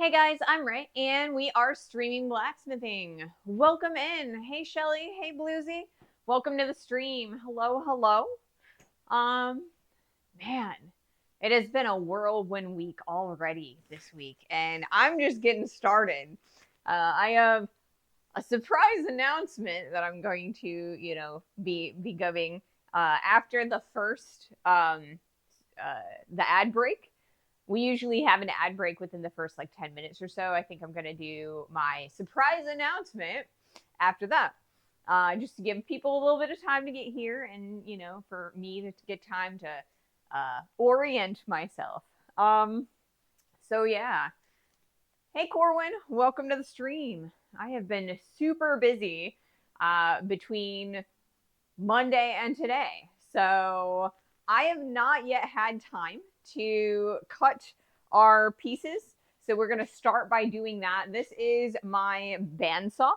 Hey guys, I'm Ray, and we are streaming blacksmithing. Welcome in. Hey Shelly, hey Bluesy. Welcome to the stream. Hello, hello. Um, man, it has been a whirlwind week already this week, and I'm just getting started. I have a surprise announcement that I'm going to, be giving after the first the ad break. We usually have an ad break within the first like 10 minutes or so. I think I'm going to do my surprise announcement after that. Just to give people a little bit of time to get here and, for me to get time to orient myself. So, yeah. Hey, Corwin, welcome to the stream. I have been super busy between Monday and today. So I have not yet had time to cut our pieces. So we're going to start by doing that. This is my bandsaw.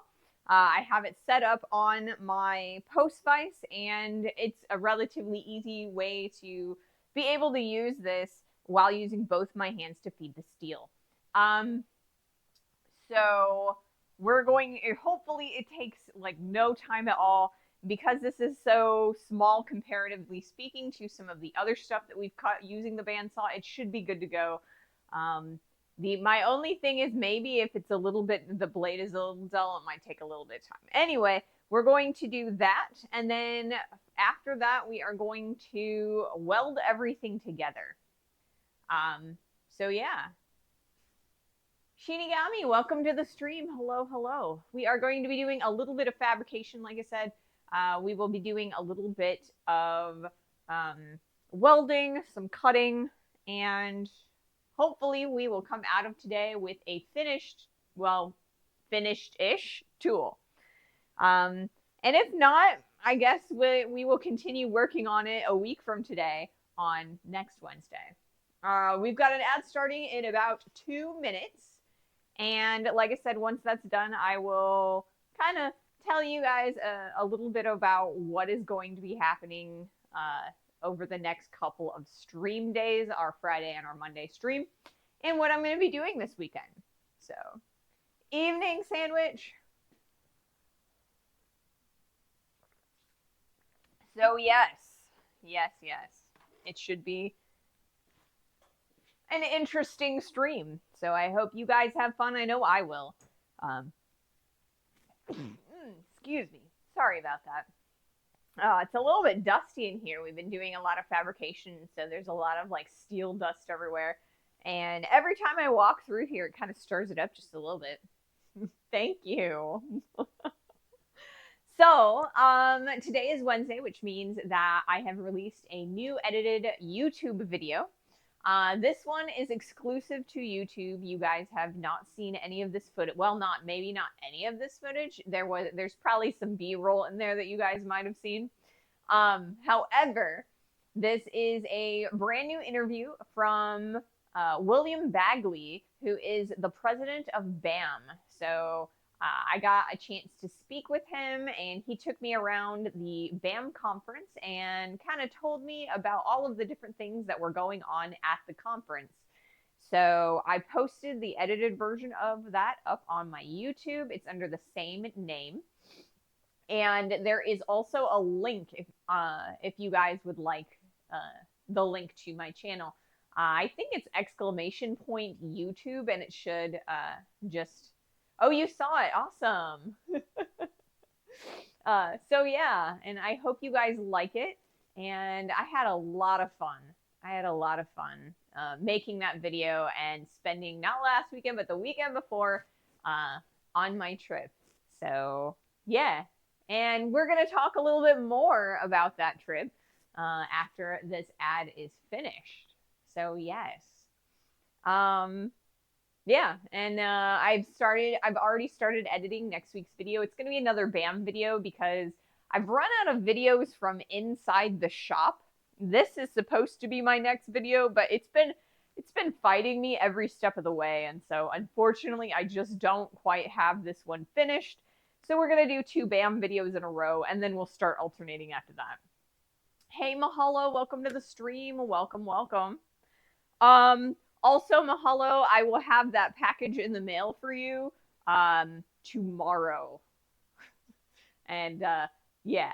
I have it set up on my post vise, and it's a relatively easy way to be able to use this while using both my hands to feed the steel. So we're going, hopefully it takes like no time at all, because this is so small comparatively speaking to some of the other stuff that we've cut using the bandsaw. It should be good to go. My only thing is maybe if it's a little bit, the blade is a little dull, it might take a little bit of time. Anyway, we're going to do that, and then after that we are going to weld everything together. So yeah. Shinigami, welcome to the stream. Hello, hello. We are going to be doing a little bit of fabrication, like I said. We will be doing a little bit of welding, some cutting, and hopefully we will come out of today with a finished-ish tool. And if not, I guess we will continue working on it a week from today on next Wednesday. We've got an ad starting in about 2 minutes. And like I said, once that's done, I will kind of tell you guys a little bit about what is going to be happening over the next couple of stream days, our Friday and our Monday stream, and what I'm going to be doing this weekend. So, evening sandwich. So yes. It should be an interesting stream. So I hope you guys have fun. I know I will. Excuse me. Sorry about that. It's a little bit dusty in here. We've been doing a lot of fabrication, so there's a lot of like steel dust everywhere. And every time I walk through here, it kind of stirs it up just a little bit. Thank you. So, today is Wednesday, which means that I have released a new edited YouTube video. This one is exclusive to YouTube. You guys have not seen any of this footage. Well, maybe not any of this footage. There's probably some B-roll in there that you guys might have seen. However, this is a brand new interview from William Bagley, who is the president of BAM. So I got a chance to speak with him, and he took me around the BAM conference and kind of told me about all of the different things that were going on at the conference. So I posted the edited version of that up on my YouTube. It's under the same name. And there is also a link if you guys would like the link to my channel. I think it's !YouTube, and it should just... Oh, you saw it. Awesome. So yeah, and I hope you guys like it. And I had a lot of fun. Making that video and spending not last weekend, but the weekend before on my trip. So yeah, and we're going to talk a little bit more about that trip after this ad is finished. So yes. Yeah, and I've already started editing next week's video. It's going to be another BAM video because I've run out of videos from inside the shop. This is supposed to be my next video, but it's been fighting me every step of the way, and so unfortunately I just don't quite have this one finished. So we're going to do 2 BAM videos in a row, and then we'll start alternating after that. Hey Mahalo, welcome to the stream. Welcome. Also, Mahalo, I will have that package in the mail for you tomorrow. And yeah,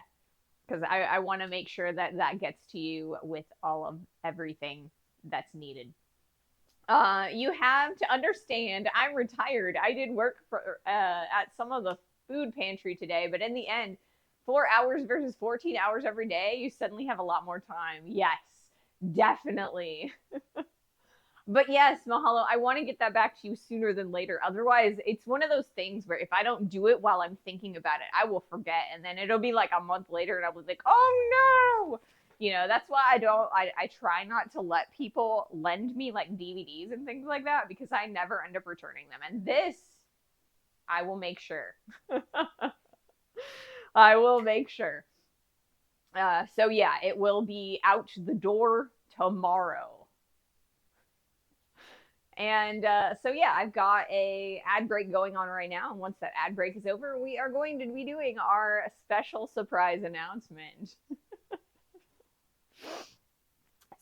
because I want to make sure that that gets to you with all of everything that's needed. You have to understand, I'm retired. I did work for at some of the food pantry today, but in the end, 4 hours versus 14 hours every day, you suddenly have a lot more time. Yes, definitely. But yes, Mahalo, I want to get that back to you sooner than later. Otherwise, it's one of those things where if I don't do it while I'm thinking about it, I will forget. And then it'll be like a month later and I'll be like, oh no. That's why I try not to let people lend me like DVDs and things like that because I never end up returning them. And this, I will make sure. I will make sure. So yeah, it will be out the door tomorrow. And so yeah, I've got a ad break going on right now. And once that ad break is over, we are going to be doing our special surprise announcement.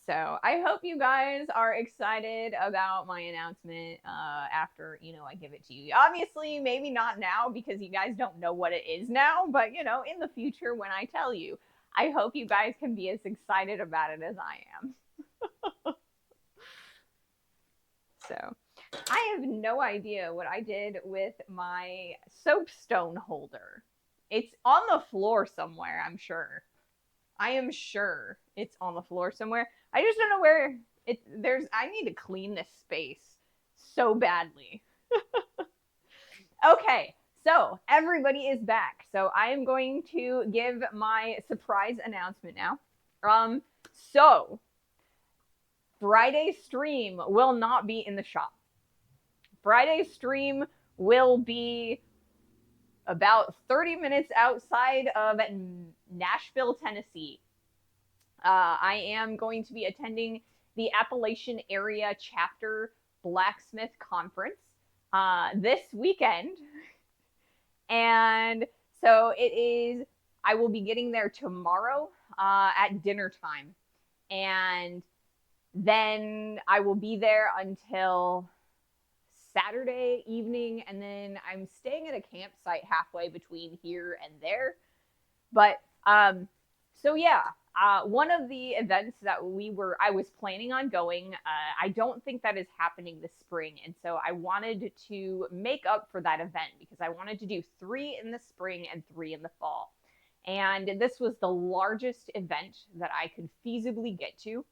So I hope you guys are excited about my announcement after, I give it to you. Obviously, maybe not now because you guys don't know what it is now, but, in the future when I tell you, I hope you guys can be as excited about it as I am. So I have no idea what I did with my soapstone holder. It's on the floor somewhere, I'm sure. I am sure it's on the floor somewhere. I just don't know where I need to clean this space so badly. Okay, so everybody is back. So I am going to give my surprise announcement now. So Friday's stream will not be in the shop. Friday's stream will be about 30 minutes outside of Nashville, Tennessee. I am going to be attending the Appalachian Area Chapter Blacksmith Conference this weekend. And so I will be getting there tomorrow at dinner time. And then I will be there until Saturday evening, and then I'm staying at a campsite halfway between here and there. But so yeah, one of the events that I was planning on going, I don't think that is happening this spring, and so I wanted to make up for that event because I wanted to do 3 in the spring and 3 in the fall. And this was the largest event that I could feasibly get to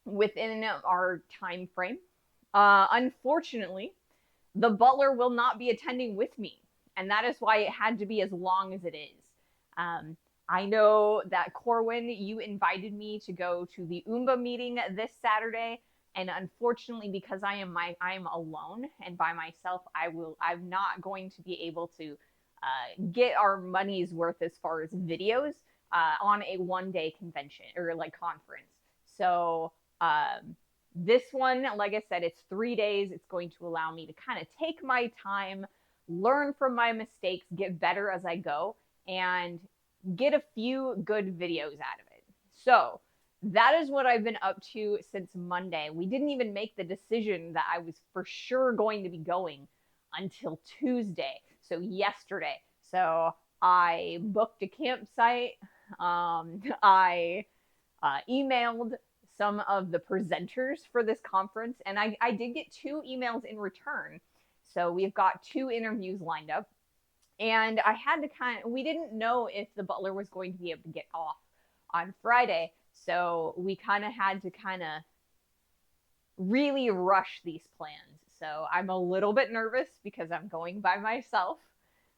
within our time frame. Unfortunately, the butler will not be attending with me, and that is why it had to be as long as it is. I know that Corwin, you invited me to go to the Oomba meeting this Saturday, and unfortunately, because I'm alone and by myself, I'm not going to be able to get our money's worth as far as videos on a one-day convention or like conference. So this one, like I said, it's 3 days. It's going to allow me to kind of take my time, learn from my mistakes, get better as I go, and get a few good videos out of it. So that is what I've been up to since Monday. We didn't even make the decision that I was for sure going to be going until Tuesday. So yesterday. So I booked a campsite. I emailed some of the presenters for this conference, and I did get 2 emails in return. So we've got 2 interviews lined up. And I had to we didn't know if the butler was going to be able to get off on Friday. So we kind of had to really rush these plans. So I'm a little bit nervous because I'm going by myself.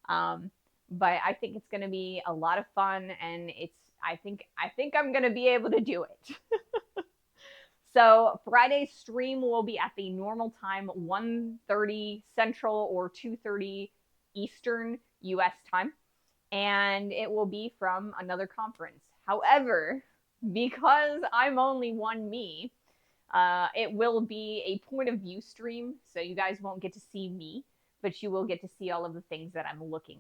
But I think it's going to be a lot of fun, and I think I'm going to be able to do it. So Friday's stream will be at the normal time, 1:30 Central or 2:30 Eastern US time, and it will be from another conference. However, because I'm only one me, it will be a point of view stream, so you guys won't get to see me, but you will get to see all of the things that I'm looking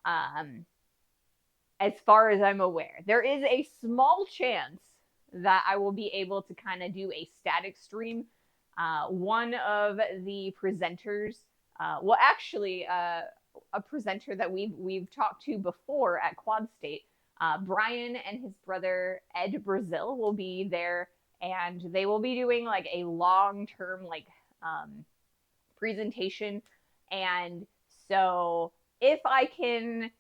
at. As far as I'm aware, there is a small chance that I will be able to kind of do a static stream. One of the presenters, well, actually, a presenter that we've talked to before at Quad State, Brian and his brother Ed Brazil will be there, and they will be doing like a long-term like presentation. And so if I can,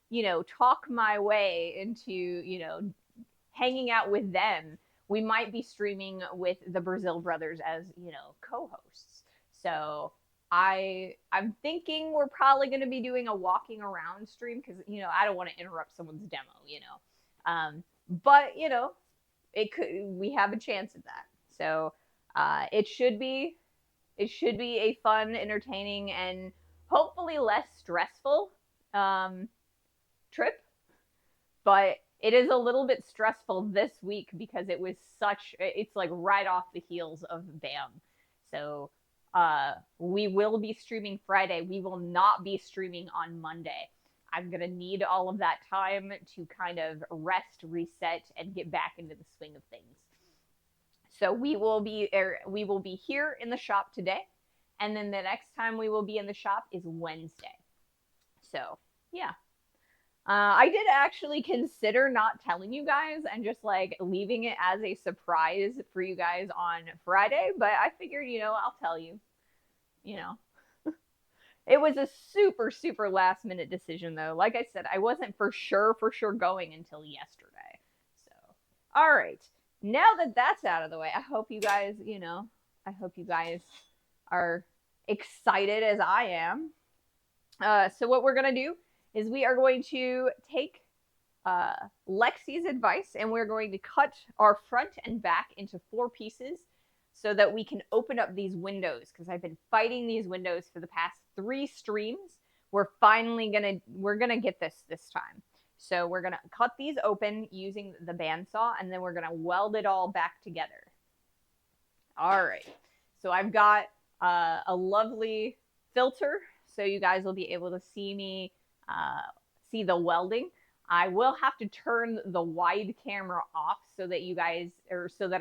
talk my way into, hanging out with them, we might be streaming with the Brazil brothers as, co-hosts. So I'm thinking we're probably going to be doing a walking around stream because, I don't want to interrupt someone's demo, but we have a chance at that. So it should be a fun, entertaining, and hopefully less stressful trip. But it is a little bit stressful this week because it's like right off the heels of BAM. So we will be streaming Friday. We will not be streaming on Monday. I'm going to need all of that time to kind of rest, reset, and get back into the swing of things. So we will be here in the shop today, and then the next time we will be in the shop is Wednesday. So yeah, I did actually consider not telling you guys and just like leaving it as a surprise for you guys on Friday, but I figured, I'll tell you. It was a super, super last minute decision though. Like I said, I wasn't for sure going until yesterday. So, all right. Now that that's out of the way, I hope you guys are excited as I am. So what we're going to do is we are going to take Lexi's advice and we're going to cut our front and back into 4 pieces so that we can open up these windows, because I've been fighting these windows for the past 3 streams. We're gonna get this time. So we're gonna cut these open using the bandsaw, and then we're gonna weld it all back together. All right. So I've got a lovely filter, so you guys will be able to see me see the welding. I will have to turn the wide camera off so that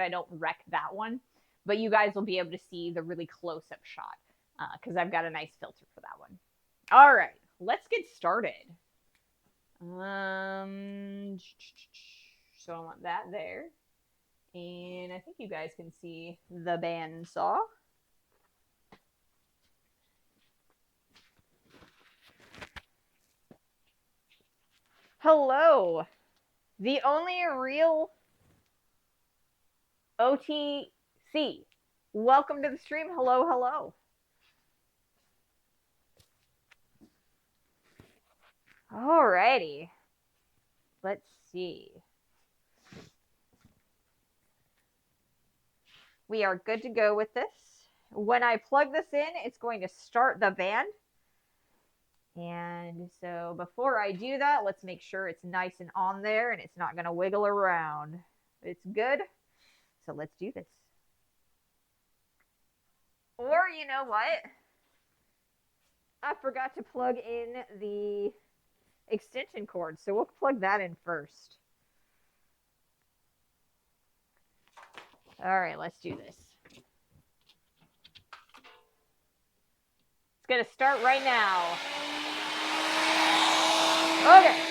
I don't wreck that one. But you guys will be able to see the really close-up shot because I've got a nice filter for that one. All right, let's get started. So I want that there. And I think you guys can see the bandsaw. Hello, the only real OTC. Welcome to the stream. Hello, hello. Alrighty. Let's see. We are good to go with this. When I plug this in, it's going to start the band. And so before I do that, let's make sure it's nice and on there and it's not going to wiggle around. It's good. So let's do this. Or you know what? I forgot to plug in the extension cord, so we'll plug that in first. All right, let's do this. It's going to start right now. Okay.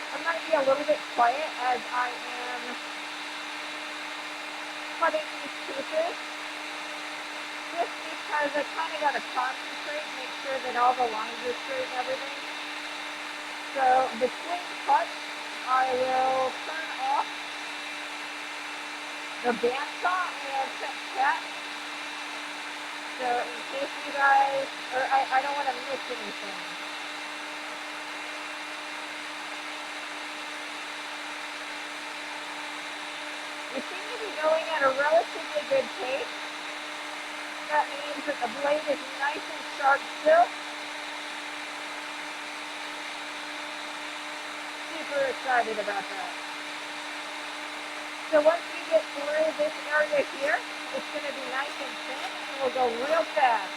I might be a little bit quiet as I am cutting these pieces, just because I kind of got to concentrate and make sure that all the lines are straight and everything. So between cuts, I will turn off the bandsaw and check that. So in case you guys, or I don't want to miss anything. going at a relatively good pace. That means that the blade is nice and sharp still. Super excited about that. So once we get through this area here, it's going to be nice and thin, and we'll go real fast.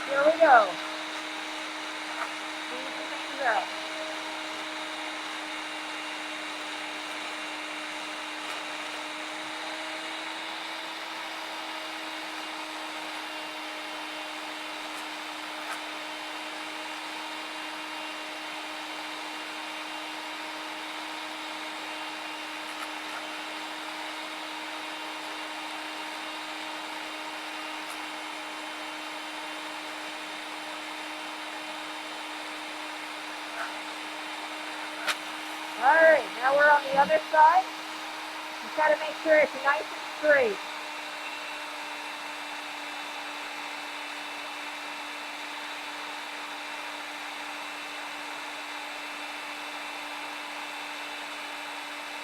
Here we go. Easy things up. Alright, now we're on the other side. Just got to make sure it's nice and straight.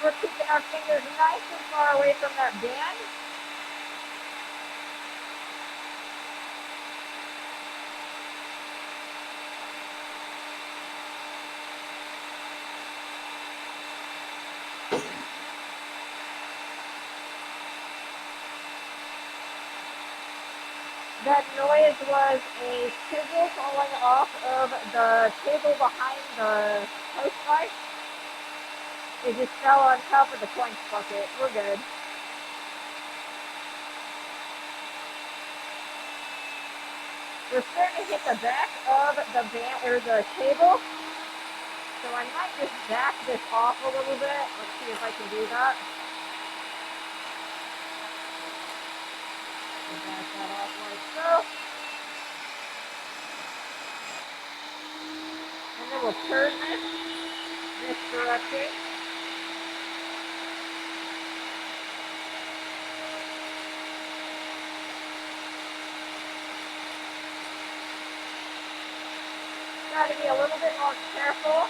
We're keeping our fingers nice and far away from that band. That noise was a chisel falling off of the table behind the KoFi. It just fell on top of the plank bucket. We're good. We're starting to hit the back of the band or the table. So I might just back this off a little bit. Let's see if I can do that. Back that off like so. And then we'll turn this direction. Got to be a little bit more careful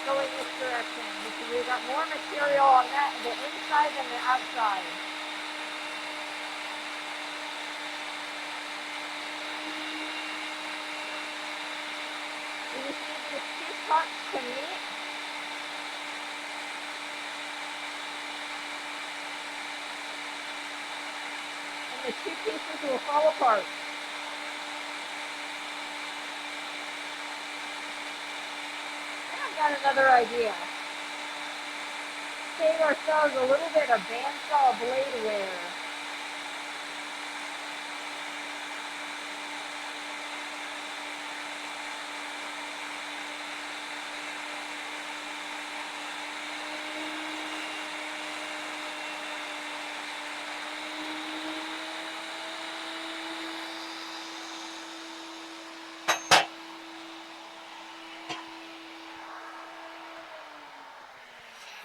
going this direction because we've got more material on that, the inside than the outside. We just need these two parts to meet. And the two pieces will fall apart. Got another idea. Save ourselves a little bit of bandsaw blade wear.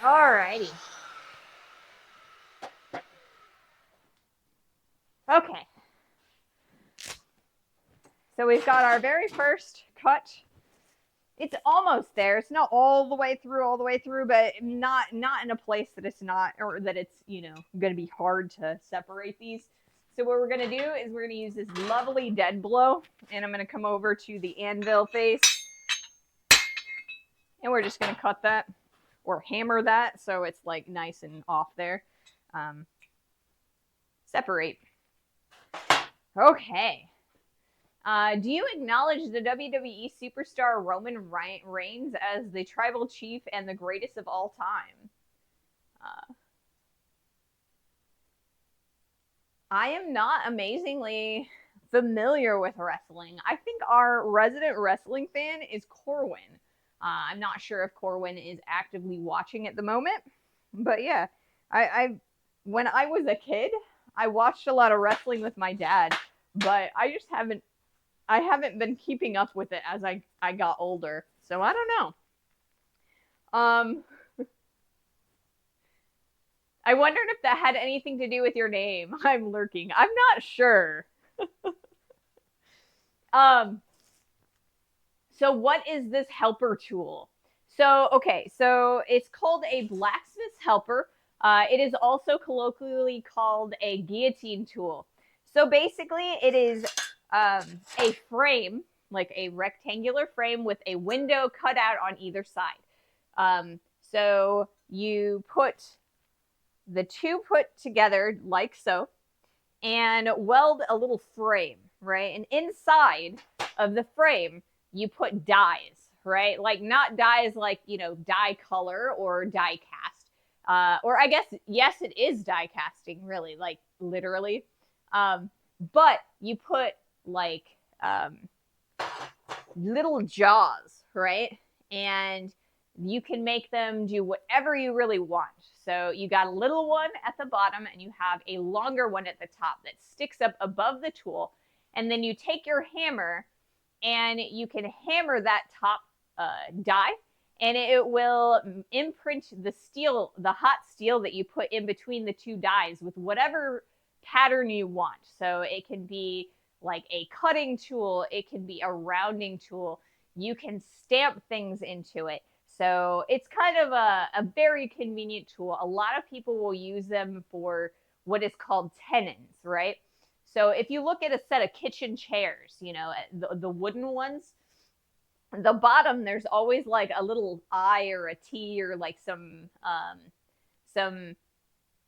Alrighty. Okay. So we've got our very first cut. It's almost there. It's not all the way through, but not in a place that it's not, or that it's, going to be hard to separate these. So what we're going to do is we're going to use this lovely dead blow, and I'm going to come over to the anvil face, and we're just going to cut that. Or hammer that so it's like nice and off there. Separate. Okay. Do you acknowledge the WWE superstar Roman Reigns as the tribal chief and the greatest of all time? I am not amazingly familiar with wrestling. I think our resident wrestling fan is Corwin. I'm not sure if Corwin is actively watching at the moment, but yeah, I when I was a kid, I watched a lot of wrestling with my dad, but I haven't been keeping up with it as I got older, so I don't know. I wondered if that had anything to do with your name. I'm lurking. I'm not sure. So what is this helper tool? So, okay, so it's called a blacksmith's helper. It is also colloquially called a guillotine tool. So basically, it is a frame, like a rectangular frame with a window cut out on either side. So you put the two put together like so, and weld a little frame, right? And inside of the frame, you put dies, right? Like not dies like, you know, die color or die cast. Or I guess, yes, it is die casting, really, like literally. But you put like little jaws, right? And you can make them do whatever you really want. So you got a little one at the bottom and you have a longer one at the top that sticks up above the tool. And then you take your hammer and you can hammer that top die, and it will imprint the steel, the hot steel that you put in between the two dies with whatever pattern you want. So it can be like a cutting tool, it can be a rounding tool. You can stamp things into it. So it's kind of a very convenient tool. A lot of people will use them for what is called tenons, right? So if you look at a set of kitchen chairs, you know, the wooden ones, the bottom there's always like a little I or a T or like some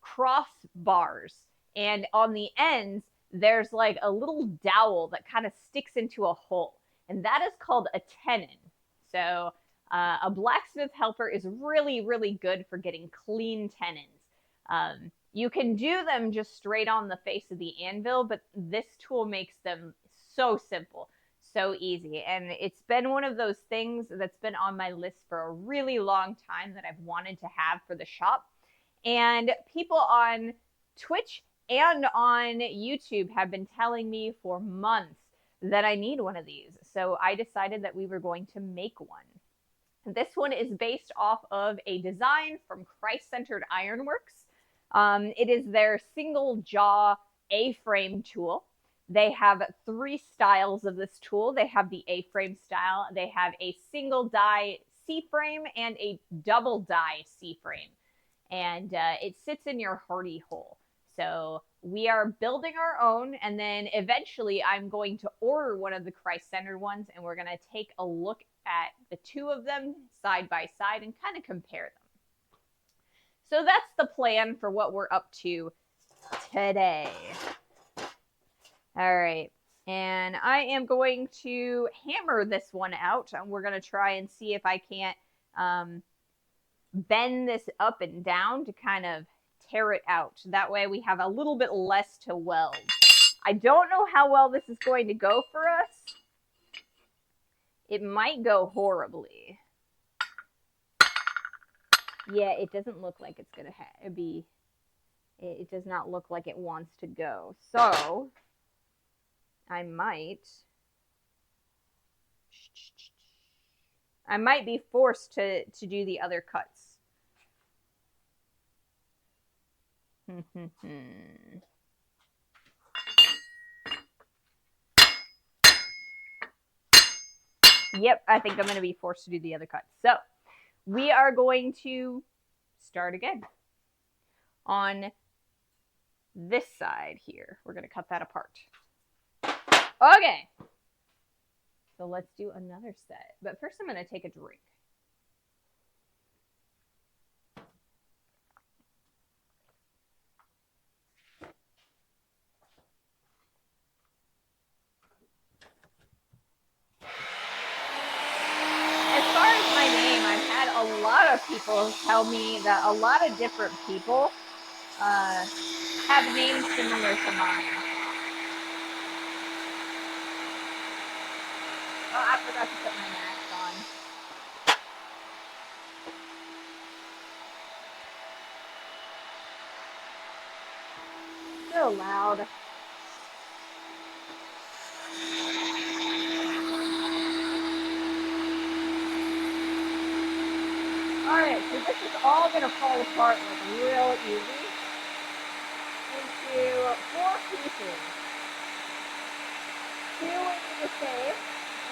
crossbars, and on the ends there's like a little dowel that kind of sticks into a hole, and that is called a tenon. So a blacksmith helper is really, really good for getting clean tenons. You can do them just straight on the face of the anvil, but this tool makes them so simple, so easy. And it's been one of those things that's been on my list for a really long time that I've wanted to have for the shop. And people on Twitch and on YouTube have been telling me for months that I need one of these. So I decided that we were going to make one. This one is based off of a design from Christ-Centered Ironworks. It is their single jaw A-frame tool. They have 3 styles of this tool. They have the A-frame style, they have a single die C-frame, and a double die C-frame. And it sits in your hardy hole. So we are building our own, and then eventually I'm going to order one of the Christ-centered ones, and we're going to take a look at the two of them side by side and kind of compare them. So that's the plan for what we're up to today. All right. And I am going to hammer this one out, and we're going to try and see if I can't bend this up and down to kind of tear it out. That way we have a little bit less to weld. I don't know how well this is going to go for us. It might go horribly. Yeah, it doesn't look like it's going to be, it does not look like it wants to go. So I might be forced to do the other cuts. Yep, I think I'm going to be forced to do the other cuts. So we are going to start again on this side here. We're going to cut that apart. Okay. So let's do another set. But first I'm going to take a drink. As far as my name, I've had a lot of people tell me that a lot of different people have names similar to mine. Oh, I forgot to put my mask on. So loud. Alright, so this is all going to fall apart like real easy into 4 pieces. 2 we need to save,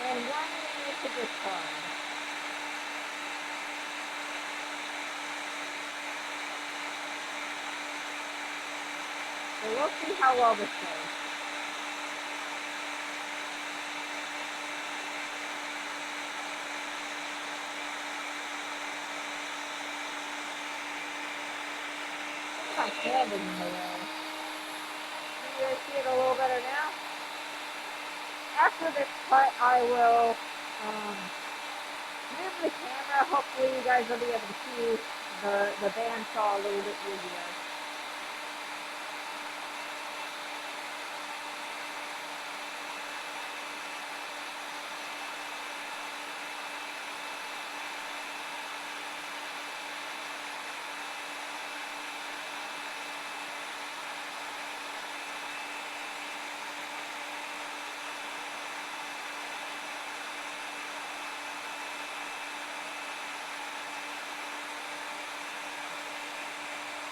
and 1 we need to discard. So we'll see how well this goes. My hand is in the way. Can you guys see it a little better now? After this cut, I will move the camera. Hopefully you guys will be able to see the bandsaw a little bit easier.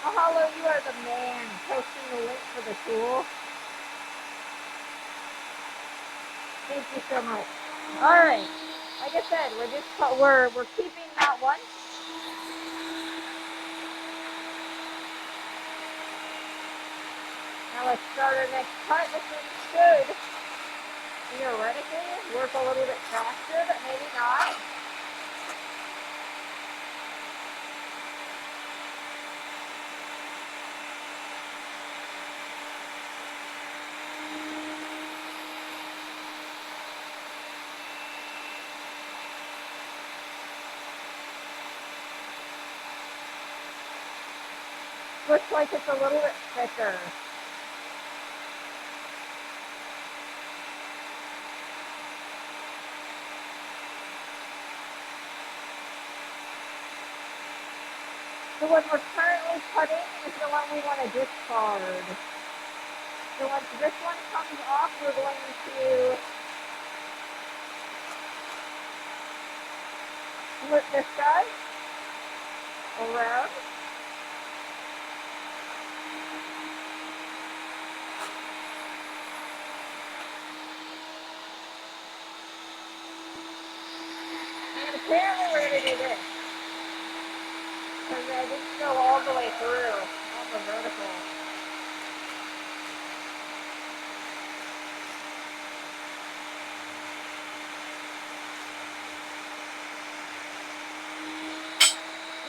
Mahalo, you are the man, posting the link for the tool. Thank you so much. All right, like I said, we're keeping that one. Now let's start our next cut. This one should theoretically work a little bit faster, but maybe not. Looks like it's a little bit thicker. The one we're currently cutting is the one we want to discard. So once this one comes off, we're going to flip this guy around. And apparently we're going to do this. Because I didn't go all the way through on the vertical.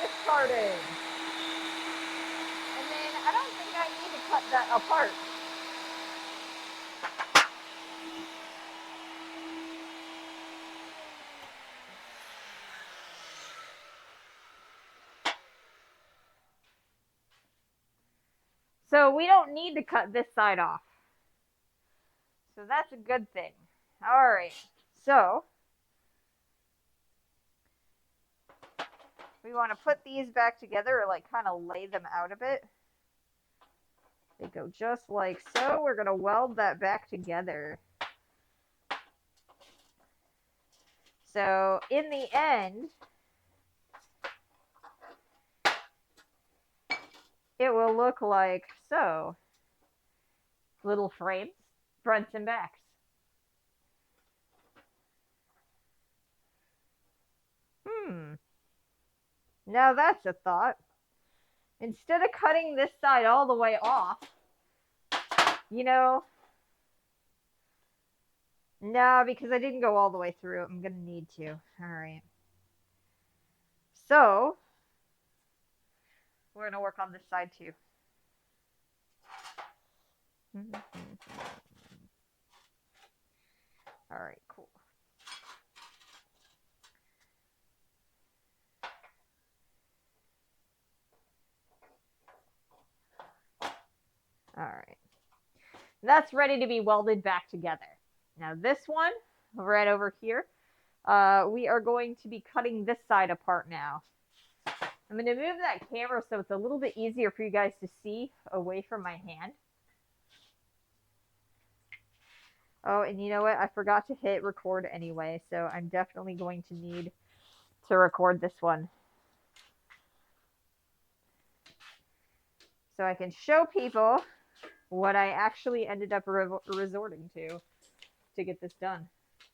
Discarded. And then I don't think I need to cut that apart. So we don't need to cut this side off. So that's a good thing. All right. So we want to put these back together, or like kind of lay them out a bit. They go just like so. We're going to weld that back together. So in the end, it will look like so. Little frames, fronts and backs. Now that's a thought. Instead of cutting this side all the way off, no, because I didn't go all the way through. I'm going to need to. All right. So we're going to work on this side too. All right, cool. All right. That's ready to be welded back together. Now this one, right over here, we are going to be cutting this side apart now. I'm going to move that camera so it's a little bit easier for you guys to see away from my hand. Oh, and you know what? I forgot to hit record anyway, so I'm definitely going to need to record this one. So I can show people what I actually ended up resorting to get this done.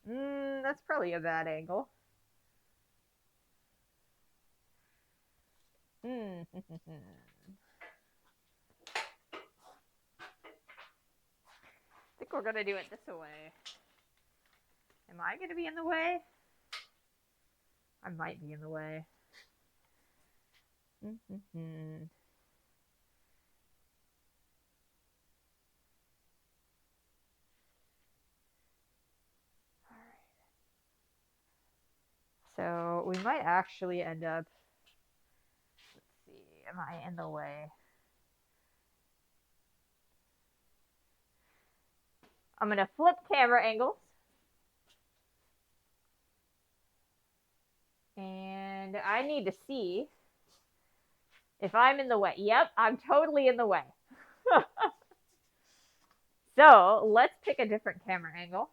That's probably a bad angle. think we're gonna do it this way. Am I gonna be in the way? I might be in the way. Alright. So we might actually end up, let's see, am I in the way? I'm gonna flip camera angles. And I need to see if I'm in the way. Yep, I'm totally in the way. So let's pick a different camera angle.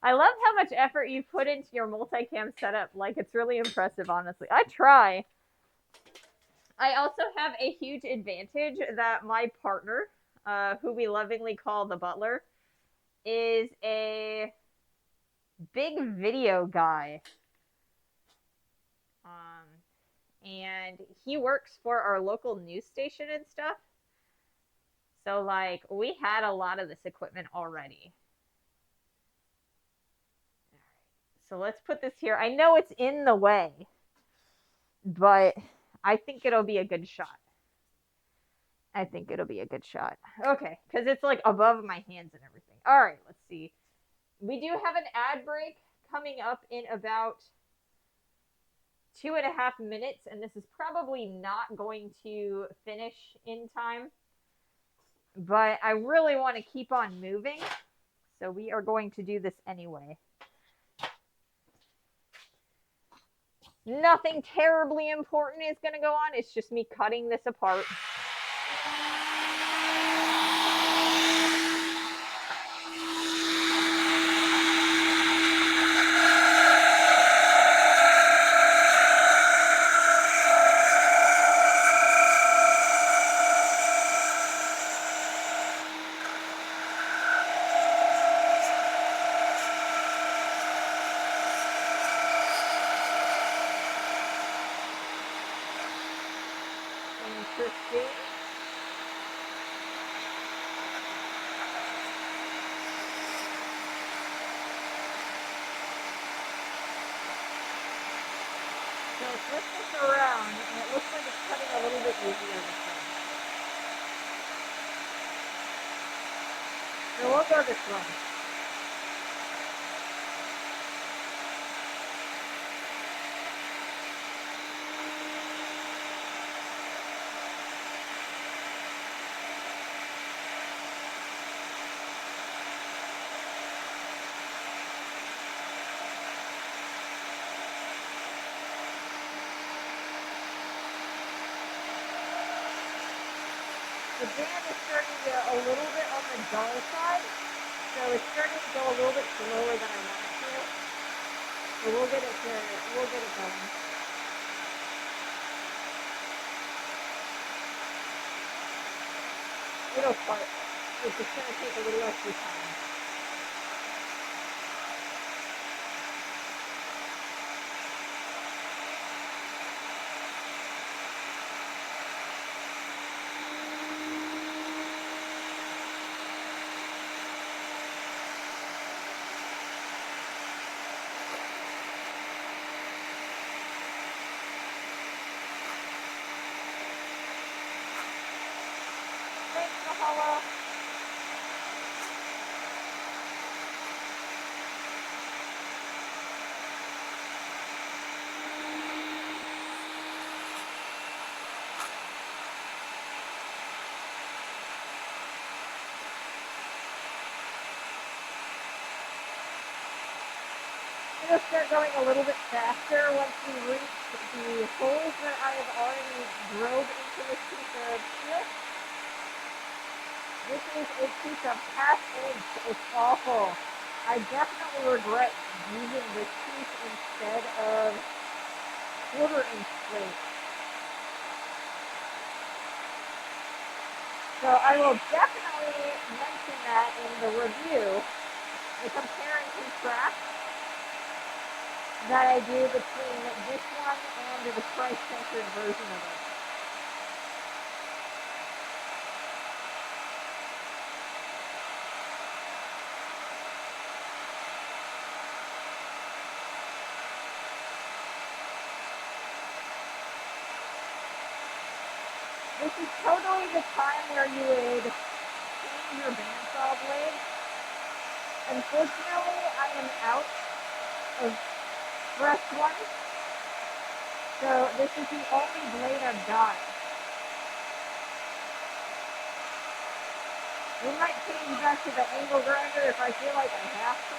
I love how much effort you put into your multicam setup. Like, it's really impressive, honestly. I try. I also have a huge advantage that my partner, who we lovingly call the butler, is a big video guy. And he works for our local news station and stuff. So, like, we had a lot of this equipment already. So let's put this here. I know it's in the way, but I think it'll be a good shot. I think it'll be a good shot. Okay, because it's like above my hands and everything. All right, let's see. We do have an ad break coming up in about 2.5 minutes, and this is probably not going to finish in time, but I really want to keep on moving, so we are going to do this anyway. Nothing terribly important is going to go on. It's just me cutting this apart. Interesting. So flip this around, and it looks like it's cutting a little bit easier this way. So we'll go this way. The band is starting to a little bit on the dull side, so it's starting to go a little bit slower than I want it to. So we'll get it going. It'll start. It's just gonna take a little extra time. Thanks, Mahalo. It'll start going a little bit faster once we reach the holes that I have already drilled into this piece of steel. This is a piece of 1/2 inch. It's awful. I definitely regret using this piece instead of 1/4 inch plate. So I will definitely mention that in the review, the compare and contrast that I do between this one and the price-centered version of it. This is totally the time where you would clean your bandsaw blade. Unfortunately, I am out of fresh ones, so this is the only blade I've got. We might change back to the angle grinder if I feel like I have to.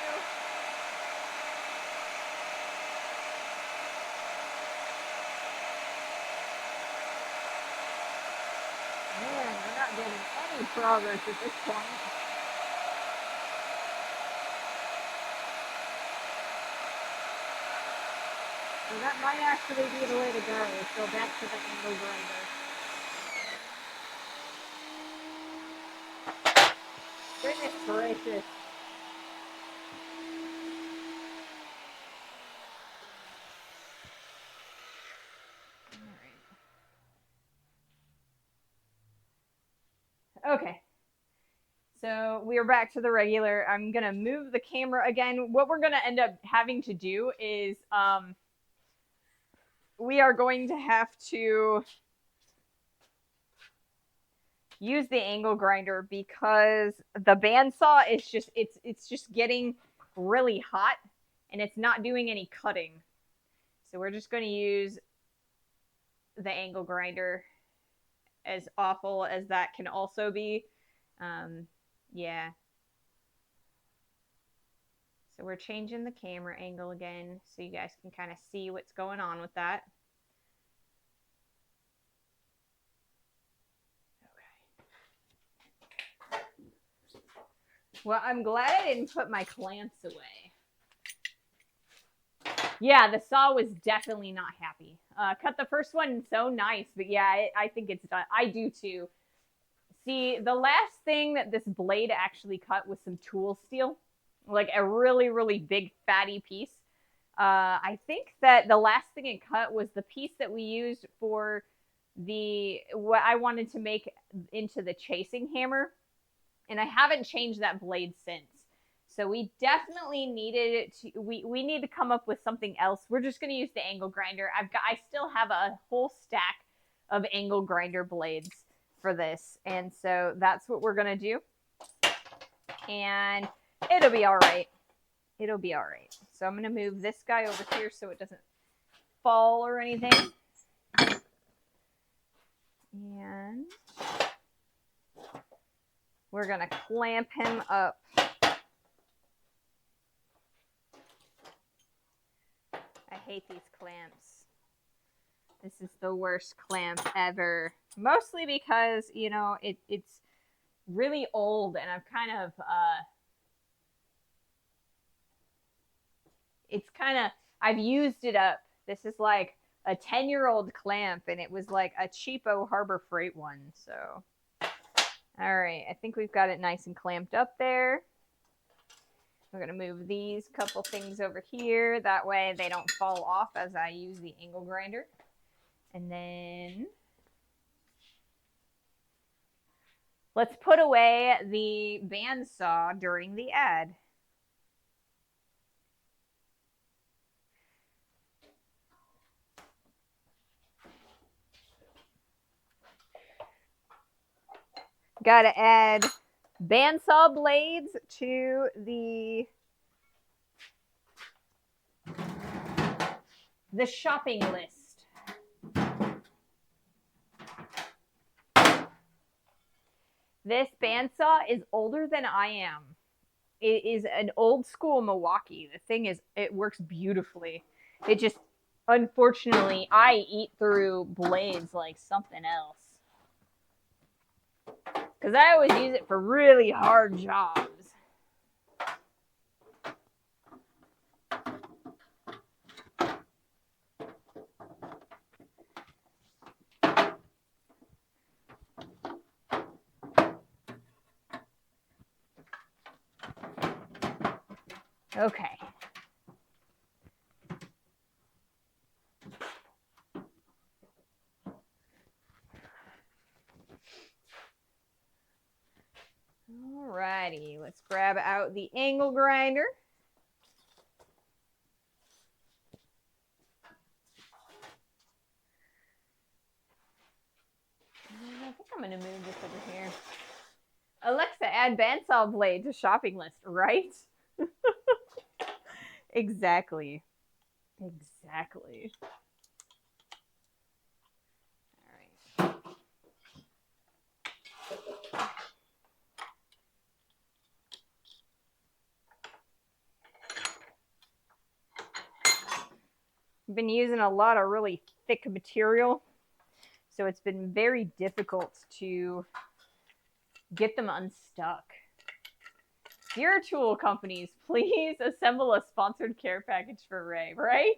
Man, we're not getting any progress at this point. So that might actually be the way to go, is go back to the angle grinder. Goodness gracious. All right. Okay. So we are back to the regular. I'm going to move the camera again. What we're going to end up having to do is we are going to have to use the angle grinder because the bandsaw is just it's just getting really hot and it's not doing any cutting. So we're just going to use the angle grinder, as awful as that can also be. Yeah. So we're changing the camera angle again so you guys can kind of see what's going on with that. Okay. Well, I'm glad I didn't put my clamps away. Yeah, the saw was definitely not happy. Cut the first one so nice, but yeah, I think it's done. I do too. See, the last thing that this blade actually cut was some tool steel, like a really, really big fatty piece. I think that the last thing it cut was the piece that we used for what I wanted to make into the chasing hammer, and I haven't changed that blade since. So we definitely needed it to, we need to come up with something else. We're just going to use the angle grinder. I still have a whole stack of angle grinder blades for this. And so that's what we're going to do. And it'll be all right. It'll be all right. So I'm going to move this guy over here so it doesn't fall or anything. And we're going to clamp him up. I hate these clamps. This is the worst clamp ever. Mostly because, you know, it's really old and I've kind of, I've used it up. This is like a 10-year-old clamp and it was like a cheapo Harbor Freight one. So, all right, I think we've got it nice and clamped up there. We're going to move these couple things over here. That way they don't fall off as I use the angle grinder. And then let's put away the bandsaw during the ad. Got to add bandsaw blades to the shopping list. This bandsaw is older than I am. It is an old school Milwaukee. The thing is, it works beautifully. It just, unfortunately, I eat through blades like something else. Because I always use it for really hard jobs. Okay. Alrighty, let's grab out the angle grinder. add bandsaw blade to shopping list, right? Exactly. Exactly. All right. I've been using a lot of really thick material, so it's been very difficult to get them unstuck. Dear tool companies, please assemble a sponsored care package for Ray, right?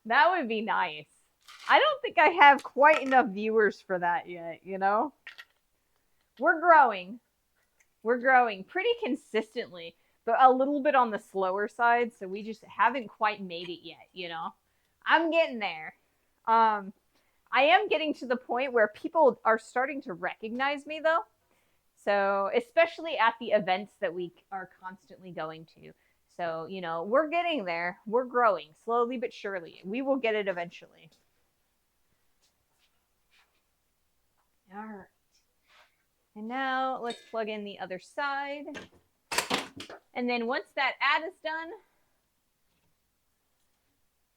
That would be nice. I don't think I have quite enough viewers for that yet, you know? We're growing. We're growing pretty consistently, but a little bit on the slower side, so we just haven't quite made it yet, you know? I'm getting there. I am getting to the point where people are starting to recognize me, though. So, especially at the events that we are constantly going to. So, you know, we're getting there. We're growing slowly but surely. We will get it eventually. All right. And now let's plug in the other side. And then once that ad is done,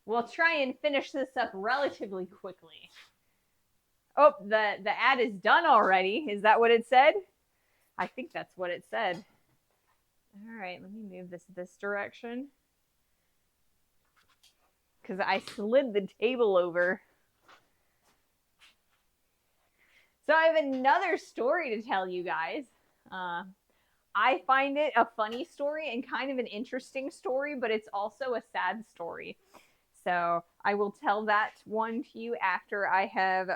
we'll try and finish this up relatively quickly. Oh, the ad is done already. Is that what it said? I think that's what it said. All right, let me move this direction. Because I slid the table over. So I have another story to tell you guys. I find it a funny story and kind of an interesting story, but it's also a sad story. So I will tell that one to you after I have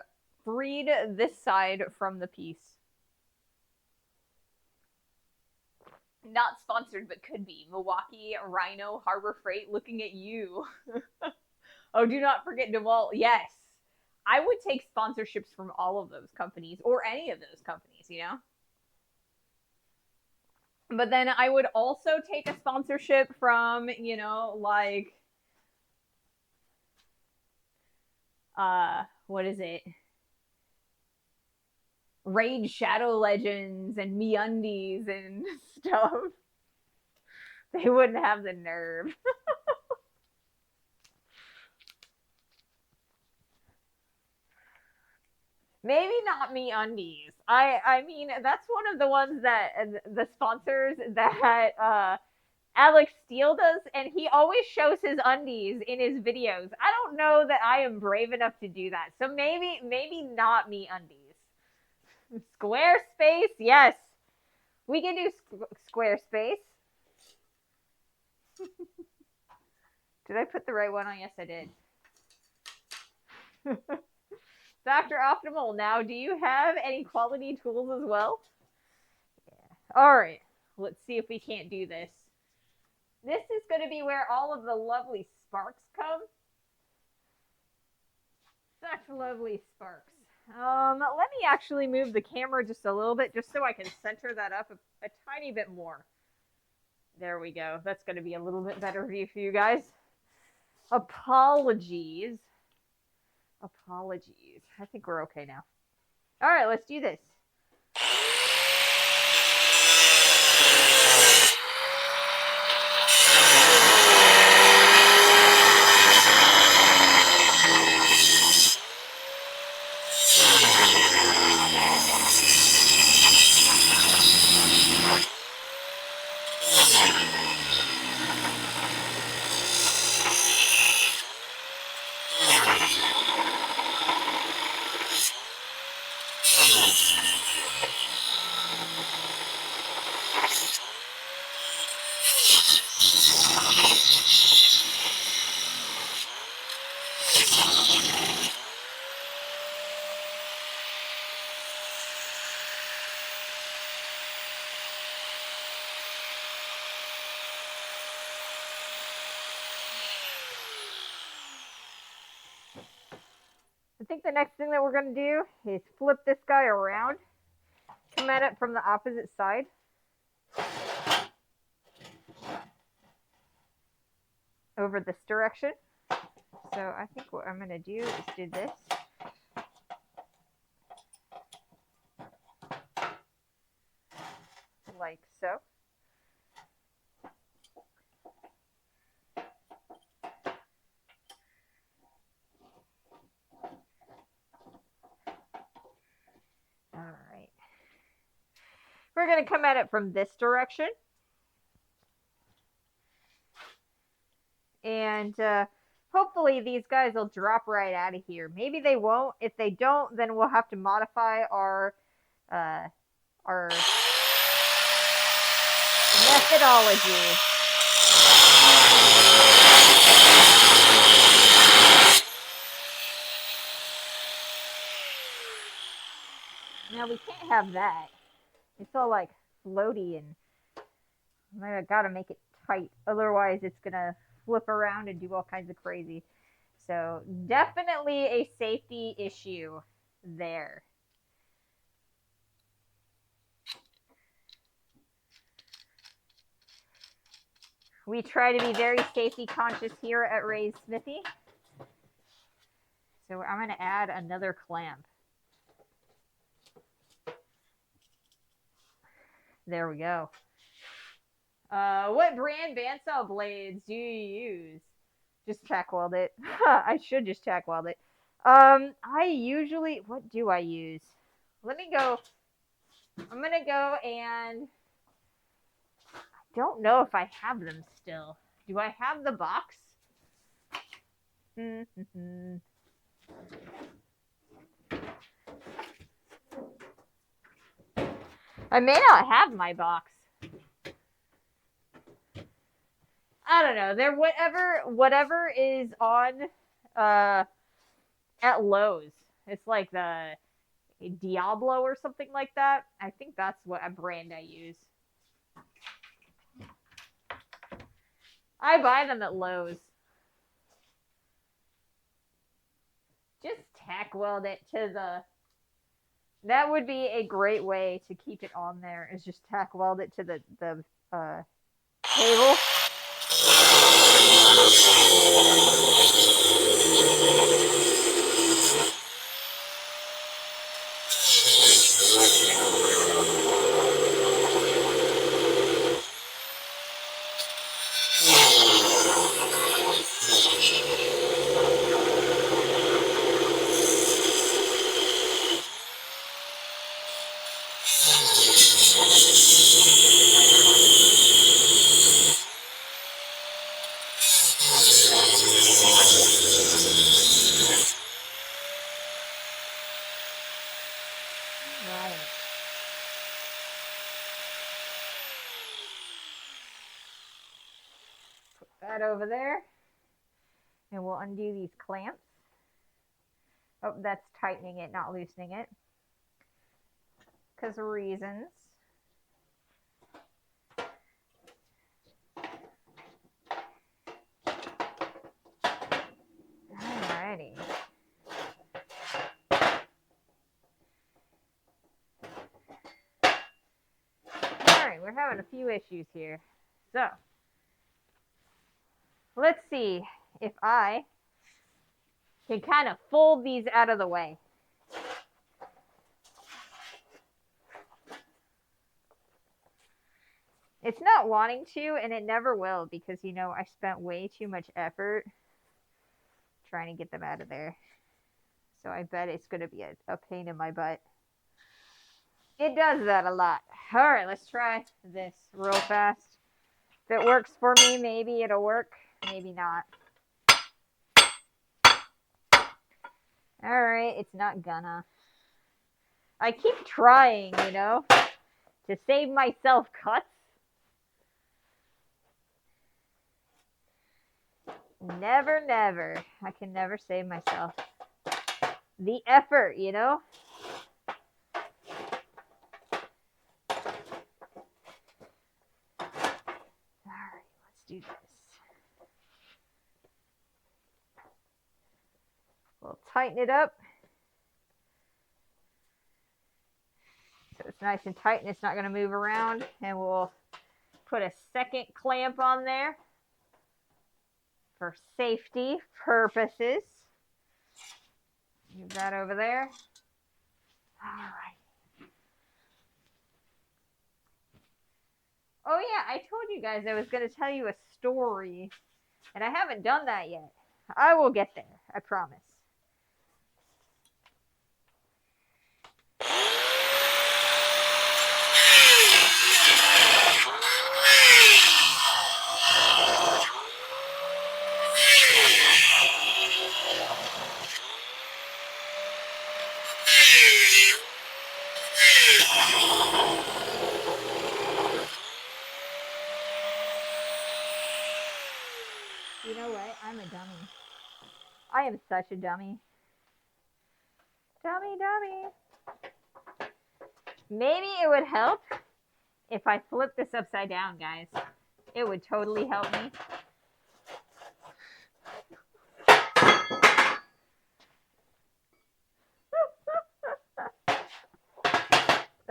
freed this side from the piece. Not sponsored, but could be. Milwaukee, Rhino, Harbor Freight, looking at you. Oh, do not forget DeWalt. Yes. I would take sponsorships from all of those companies, or any of those companies, you know? But then I would also take a sponsorship from, you know, like, what is it? Raid Shadow Legends and MeUndies and stuff. They wouldn't have the nerve. Maybe not MeUndies. I mean, that's one of the ones that the sponsors that Alex Steele does, and he always shows his undies in his videos. I don't know that I am brave enough to do that. So maybe not MeUndies. Squarespace, yes. We can do Squarespace. Did I put the right one on? Yes, I did. Dr. Optimal, now, do you have any quality tools as well? Yeah. All right. Let's see if we can't do this. This is going to be where all of the lovely sparks come. Such lovely sparks. Let me actually move the camera just a little bit, just so I can center that up a tiny bit more. There we go. That's going to be a little bit better view for you guys. Apologies. Apologies. I think we're okay now. All right, let's do this. I think the next thing that we're going to do is flip this guy around, come at it from the opposite side. Over this direction. So I think what I'm going to do is do this. We're going to come at it from this direction. And hopefully these guys will drop right out of here. Maybe they won't. If they don't, then we'll have to modify our methodology. Now we can't have that. It's all like floaty, and I gotta make it tight. Otherwise it's gonna flip around and do all kinds of crazy. So definitely a safety issue there. We try to be very safety conscious here at Ray's Smithy. So I'm going to add another clamp. There we go. What brand bandsaw blades do you use? Just tack weld it. I should just tack weld it. I usually, what do I use? Let me go. I'm going to go and I don't know if I have them still. Do I have the box? I may not have my box. I don't know. There, whatever is on at Lowe's. It's like the Diablo or something like that. I think that's what a brand I use. I buy them at Lowe's. Just tack weld it to the... That would be a great way to keep it on there, is just tack weld it to the table. That over there, and we'll undo these clamps. Oh, that's tightening it, not loosening it, because of reasons. Alrighty. Alright, we're having a few issues here. So, let's see if I can kind of fold these out of the way. It's not wanting to, and it never will, because, you know, I spent way too much effort trying to get them out of there. So I bet it's going to be a pain in my butt. It does that a lot. Alright, let's try this real fast. If it works for me, maybe it'll work. Maybe not. Alright, it's not gonna. I keep trying, you know, to save myself cuts. Never, never. I can never save myself the effort, you know? Alright, let's do this. We'll tighten it up. So it's nice and tight and it's not going to move around. And we'll put a second clamp on there for safety purposes. Move that over there. All right. Oh yeah, I told you guys I was going to tell you a story, and I haven't done that yet. I will get there, I promise. You know what? I'm a dummy. I am such a dummy. Dummy. Maybe it would help if I flip this upside down, guys. It would totally help me.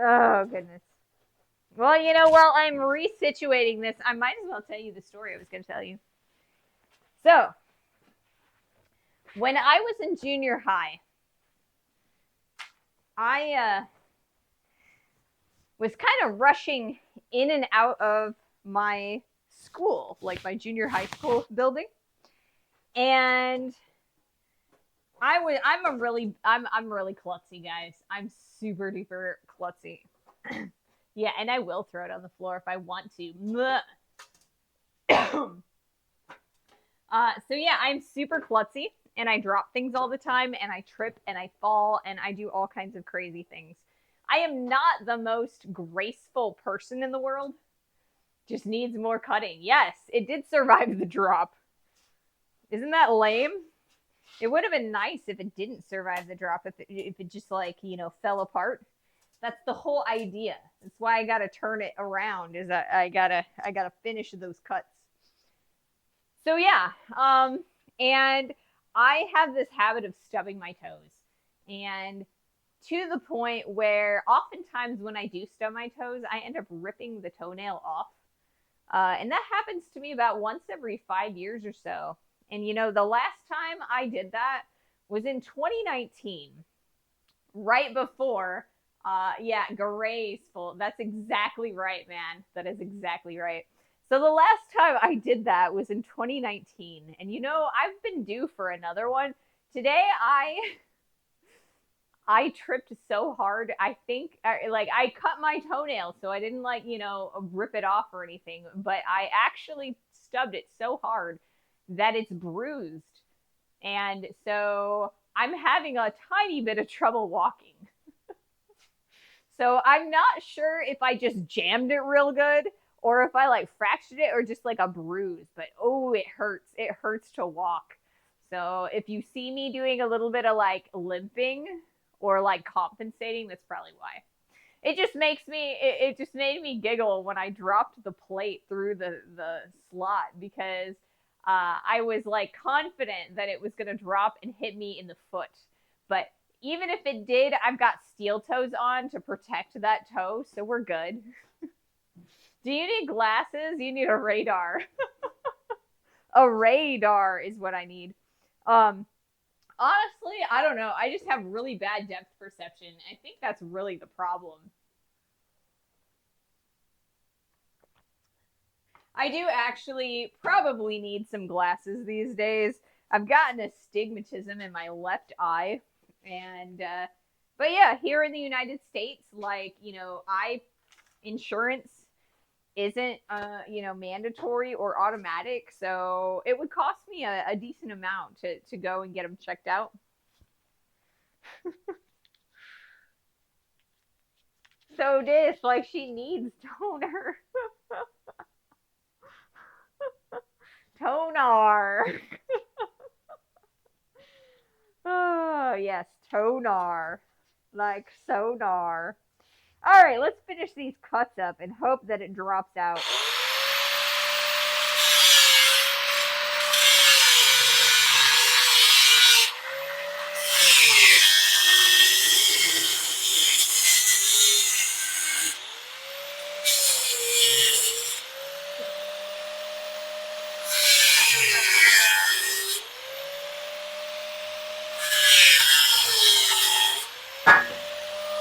Oh, goodness. Well, you know, while I'm resituating this, I might as well tell you the story I was going to tell you. So, when I was in junior high, I was kind of rushing in and out of my school, like my junior high school building. And I'm really klutzy, guys. I'm super duper klutzy. Yeah, and I will throw it on the floor if I want to. So yeah, I'm super klutzy, and I drop things all the time, and I trip, and I fall, and I do all kinds of crazy things. I am not the most graceful person in the world. Just needs more cutting. Yes, it did survive the drop. Isn't that lame? It would have been nice if it didn't survive the drop, if it just, like, you know, fell apart. That's the whole idea. That's why I gotta turn it around, is I gotta finish those cuts. So yeah, and I have this habit of stubbing my toes, and to the point where oftentimes when I do stub my toes, I end up ripping the toenail off. And that happens to me about once every 5 years or so. And you know, the last time I did that was in 2019, right before, graceful. That's exactly right, man. That is exactly right. So the last time I did that was in 2019. And you know, I've been due for another one. Today, I tripped so hard. I think, like, I cut my toenail, so I didn't, like, you know, rip it off or anything, but I actually stubbed it so hard that it's bruised. And so I'm having a tiny bit of trouble walking. So I'm not sure if I just jammed it real good or if I, like, fractured it or just like a bruise, but oh, it hurts. It hurts to walk. So if you see me doing a little bit of, like, limping or, like, compensating, that's probably why. It just made me giggle when I dropped the plate through the slot, because I was, like, confident that it was going to drop and hit me in the foot. But even if it did, I've got steel toes on to protect that toe, so we're good. Do you need glasses? You need a radar. A radar is what I need. Honestly, I don't know. I just have really bad depth perception. I think that's really the problem. I do actually probably need some glasses these days. I've gotten astigmatism in my left eye. And, but yeah, here in the United States, like, you know, eye insurance isn't, you know, mandatory or automatic. So it would cost me a decent amount to go and get them checked out. So this, like, she needs toner. Toner. Oh, yes, toner. Like sonar. All right, let's finish these cuts up and hope that it drops out.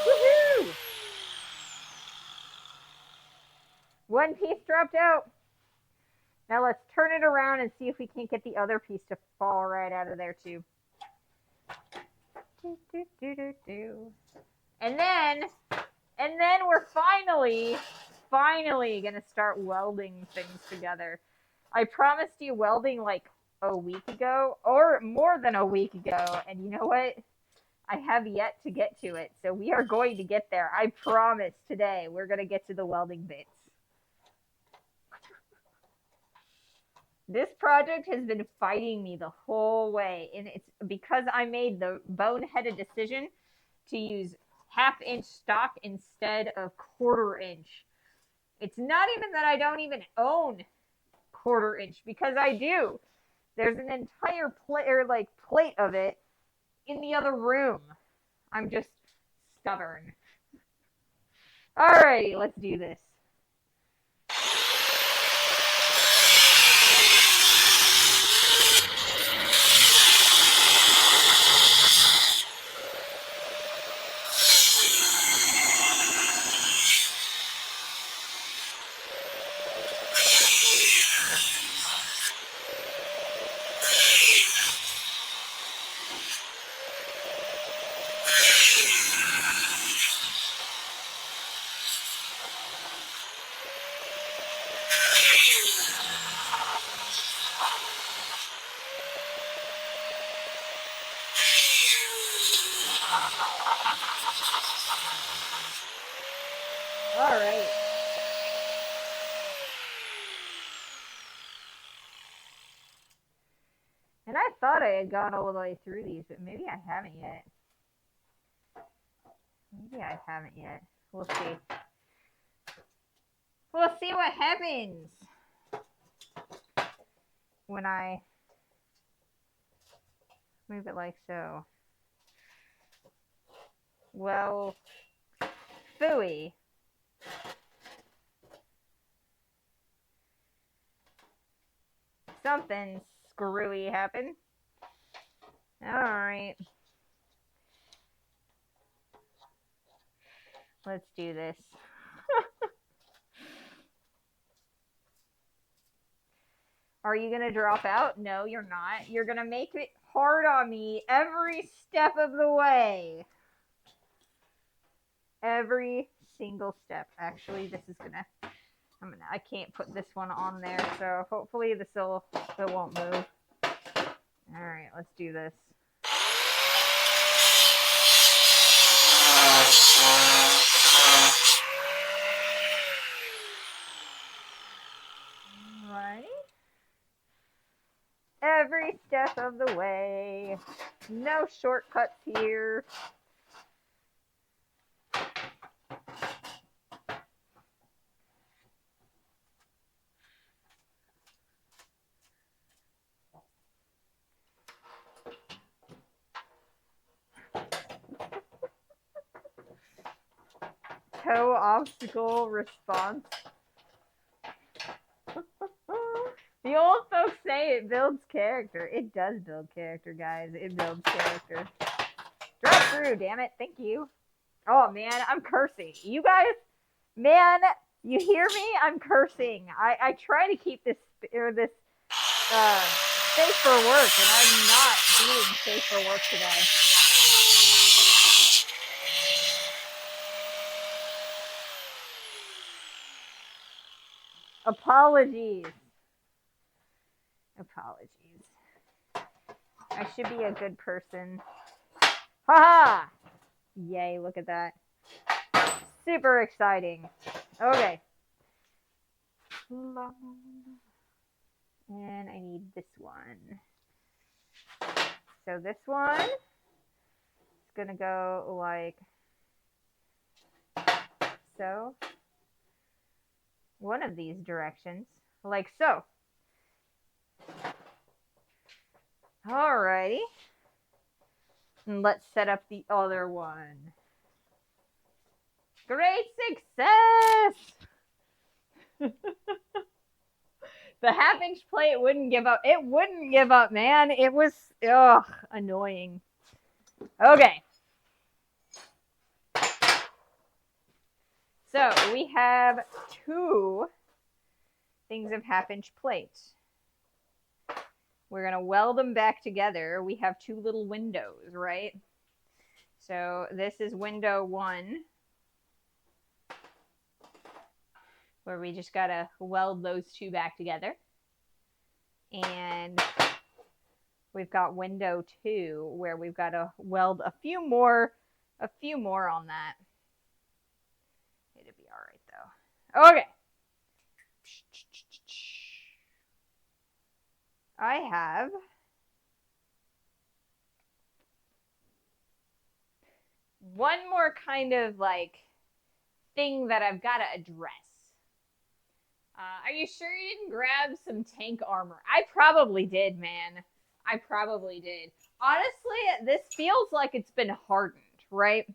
Woohoo! One piece dropped out. Now let's turn it around and see if we can't get the other piece to fall right out of there too. And then we're finally gonna start welding things together. I promised you welding like a week ago, or more than a week ago, and you know what? I have yet to get to it, so we are going to get there. I promise today we're gonna get to the welding bits. This project has been fighting me the whole way, and it's because I made the boneheaded decision to use half-inch stock instead of quarter-inch. It's not even that I don't even own quarter-inch, because I do. There's an entire plate of it in the other room. I'm just stubborn. Alrighty, let's do this. Alright. And I thought I had gone all the way through these, but maybe I haven't yet. Maybe I haven't yet. We'll see. We'll see what happens when I move it like so. Well, phooey. Something screwy happened. Alright. Let's do this. Are you going to drop out? No, you're not. You're going to make it hard on me every step of the way. Every single step. Actually, this is going to... I can't put this one on there, so hopefully it won't move. Alright, let's do this. Alright. Every step of the way. No shortcuts here. Toe obstacle response. The old folks say it builds character. It does build character, guys. It builds character. Drop through, damn it. Thank you. Oh, man, I'm cursing. You guys, man, you hear me? I'm cursing. I try to keep this safe for work, and I'm not being safe for work today. Apologies. I should be a good person. Haha! Yay, look at that. Super exciting. Okay. And I need this one. So this one is going to go like so. One of these directions, like so. Alrighty. And let's set up the other one. Great success! The half-inch plate wouldn't give up. It wouldn't give up, man. It was, annoying. Okay. So, we have 2 things of half-inch plates. We're going to weld them back together. We have 2 little windows, right? So, this is window 1, where we just got to weld those 2 back together. And we've got window 2, where we've got to weld a few more on that. It'll be all right, though. Okay. I have one more kind of like thing that I've got to address. Are you sure you didn't grab some tank armor? I probably did, man. I probably did. Honestly, this feels like it's been hardened, right?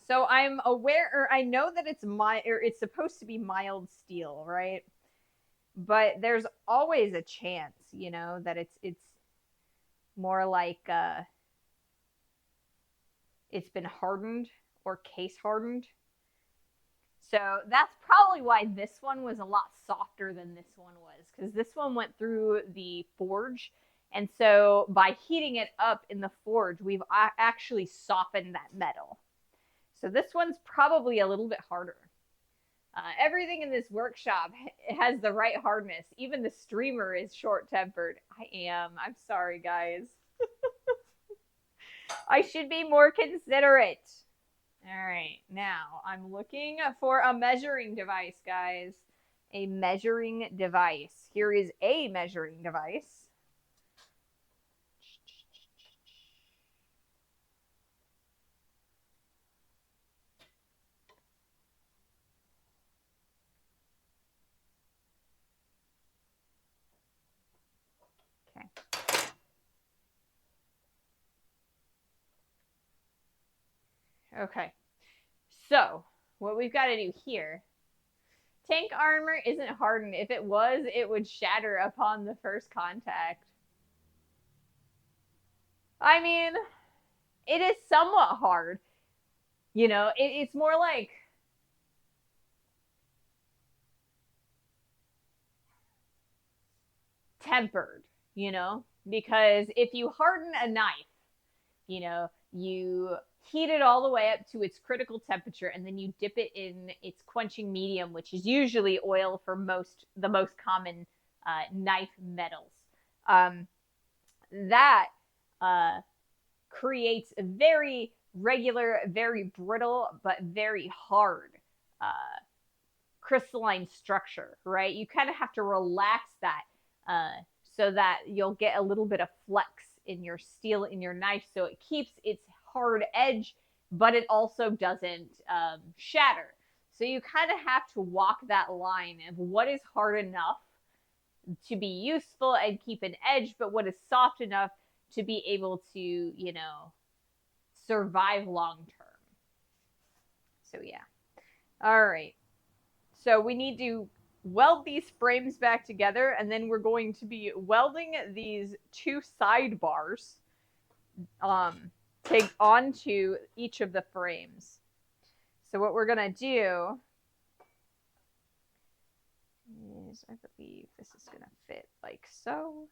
So I'm aware, or I know that it's supposed to be mild steel, right? But there's always a chance, that it's more like it's been hardened or case hardened. So that's probably why this one was a lot softer than this one was, because this one went through the forge. And so by heating it up in the forge, we've actually softened that metal. So this one's probably a little bit harder. Everything in this workshop has the right hardness. Even the streamer is short-tempered. I am. I'm sorry, guys. I should be more considerate. All right, now I'm looking for a measuring device, guys. A measuring device. Here is a measuring device. Okay. Okay. So, what we've got to do here. Tank armor isn't hardened. If it was, it would shatter upon the first contact. I mean, it is somewhat hard. It's more like tempered, because if you harden a knife, you heat it all the way up to its critical temperature, and then you dip it in its quenching medium, which is usually oil for the most common knife metals. That creates a very regular, very brittle, but very hard crystalline structure, right? You kind of have to relax that so that you'll get a little bit of flex in your steel in your knife, so it keeps its hard edge, but it also doesn't shatter. So you kind of have to walk that line of what is hard enough to be useful and keep an edge, but what is soft enough to be able to, survive long term. So yeah. All right. So we need to weld these frames back together, and then we're going to be welding these two sidebars onto each of the frames. So what we're going to do is, I believe this is going to fit like so.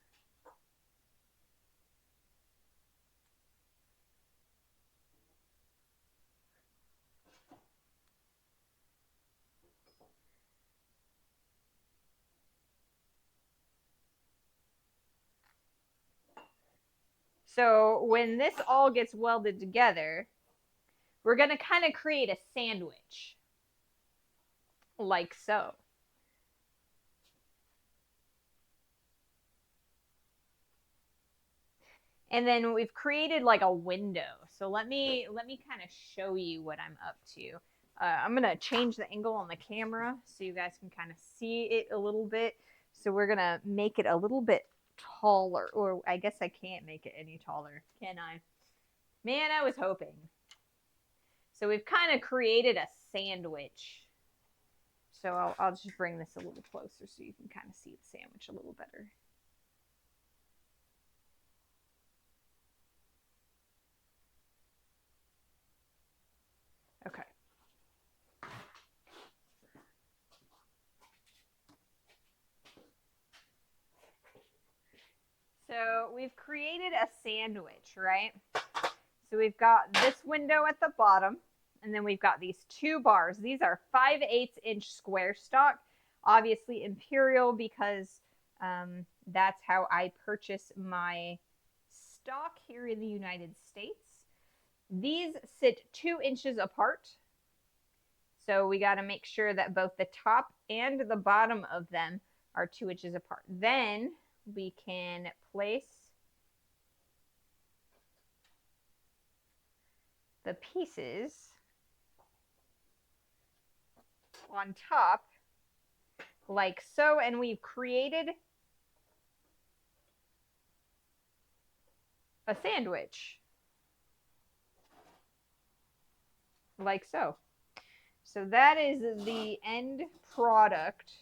So when this all gets welded together, we're going to kind of create a sandwich, like so. And then we've created like a window. So let me kind of show you what I'm up to. I'm going to change the angle on the camera so you guys can kind of see it a little bit. So we're going to make it a little bit taller, or I guess I can't make it any taller, can I? Man, I was hoping. So we've kind of created a sandwich. So I'll just bring this a little closer so you can kind of see the sandwich a little better. Okay. So we've created a sandwich, right? So we've got this window at the bottom, and then we've got these two bars. These are 5/8 inch square stock, obviously imperial, because that's how I purchase my stock here in the United States. These sit 2 inches apart. So we got to make sure that both the top and the bottom of them are 2 inches apart. Then we can place the pieces on top like so, and we've created a sandwich like so. So that is the end product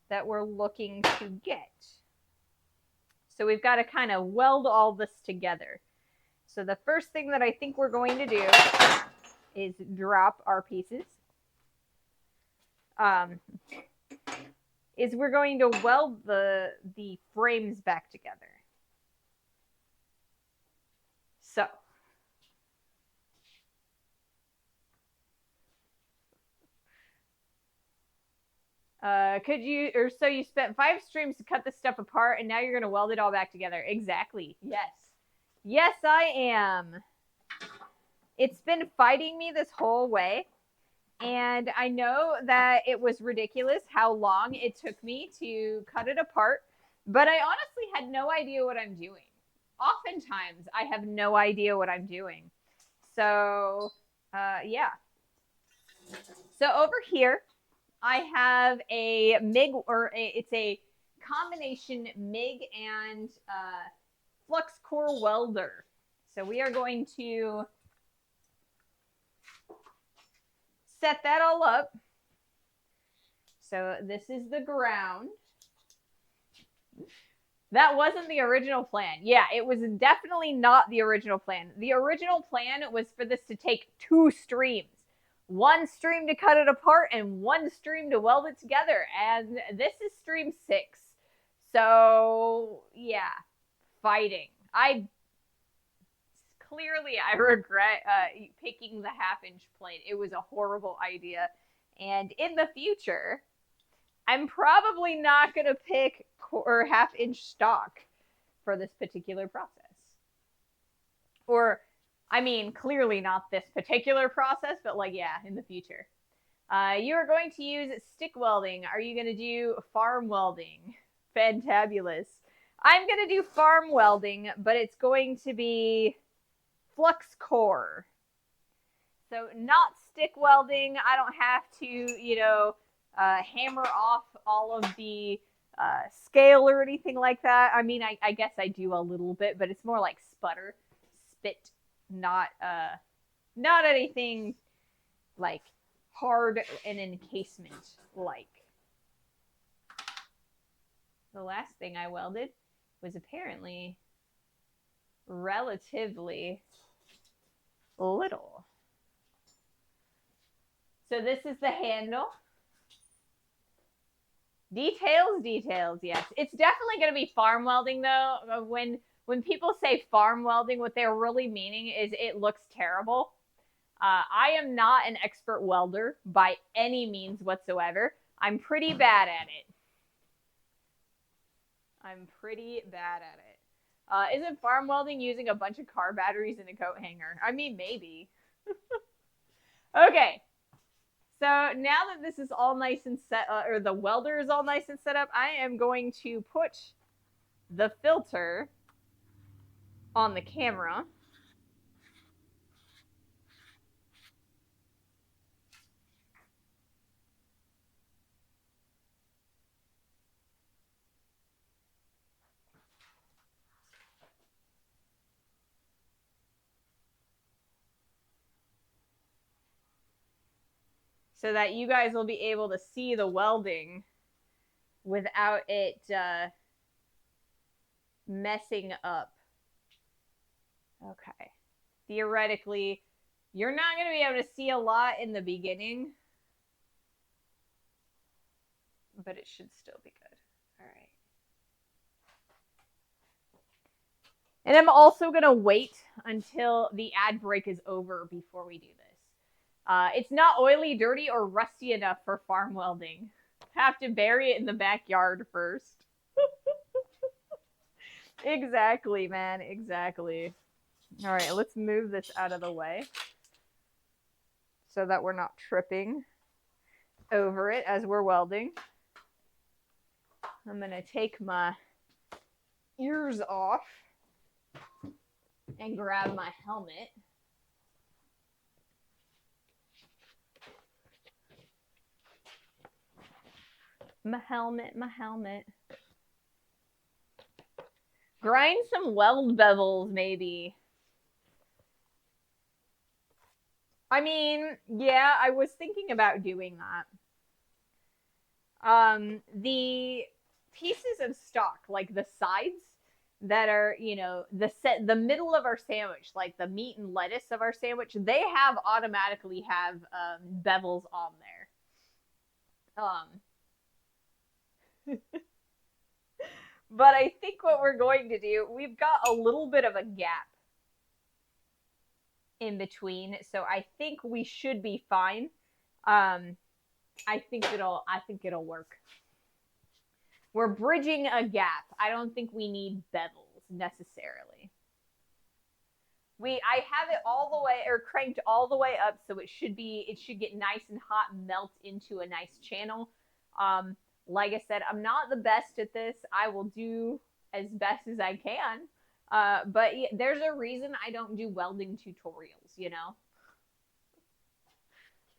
that we're looking to get. So we've got to kind of weld all this together. So the first thing that I think we're going to do is drop our pieces. Is we're going to weld the frames back together. So so you spent 5 streams to cut this stuff apart, and now you're going to weld it all back together. Exactly. Yes. Yes, I am. It's been fighting me this whole way, and I know that it was ridiculous how long it took me to cut it apart, but I honestly had no idea what I'm doing. Oftentimes, I have no idea what I'm doing. So, yeah. So over here, I have a MIG, it's a combination MIG and flux core welder. So we are going to set that all up. So this is the ground. That wasn't the original plan. Yeah, it was definitely not the original plan. The original plan was for this to take 2 streams. 1 stream to cut it apart and 1 stream to weld it together. And this is stream 6. So, yeah, fighting. Clearly regret picking the 1/2-inch plate. It was a horrible idea. And in the future, I'm probably not going to pick 1/2-inch stock for this particular process. Or, I mean, clearly not this particular process, but like, yeah, in the future. You are going to use stick welding. Are you going to do farm welding? Fantabulous. I'm going to do farm welding, but it's going to be flux core. So not stick welding. I don't have to, hammer off all of the scale or anything like that. I mean, I guess I do a little bit, but it's more like spit, not anything like hard and encasement like. The last thing I welded was apparently relatively little. So this is the handle. Details, yes. It's definitely going to be farm welding, though. When people say farm welding, what they're really meaning is it looks terrible. I am not an expert welder by any means whatsoever. I'm pretty bad at it. Isn't farm welding using a bunch of car batteries in a coat hanger? I mean, maybe. Okay. So now that this is all nice and set, or the welder is all nice and set up, I am going to put the filter on the camera. So that you guys will be able to see the welding without it messing up. Okay. Theoretically, you're not going to be able to see a lot in the beginning, but it should still be good. All right. And I'm also going to wait until the ad break is over before we do this. It's not oily, dirty, or rusty enough for farm welding. Have to bury it in the backyard first. Exactly, man. Exactly. All right, let's move this out of the way so that we're not tripping over it as we're welding. I'm going to take my ears off and grab my helmet. My helmet. Grind some weld bevels, maybe. I mean, yeah, I was thinking about doing that. The pieces of stock, like the sides that are, you know, the middle of our sandwich, like the meat and lettuce of our sandwich, they automatically have bevels on there. But I think what we're going to do, we've got a little bit of a gap in between, so I think we should be fine. I think it'll work. We're bridging a gap. I don't think we need bevels necessarily. I have it all the way, or cranked all the way up, so it should get nice and hot and melt into a nice channel. Like I said, I'm not the best at this. I will do as best as I can. But yeah, there's a reason I don't do welding tutorials, you know?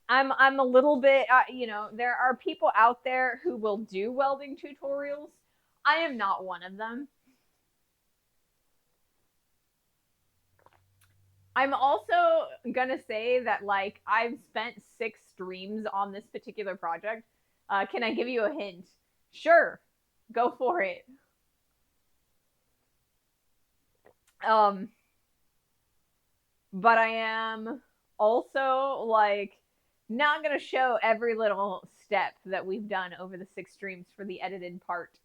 I'm a little bit, you know, there are people out there who will do welding tutorials. I am not one of them. I'm also gonna say that, like, I've spent 6 streams on this particular project. Can I give you a hint? Sure, go for it. But I am also, like, not gonna show every little step that we've done over the 6 streams for the edited part.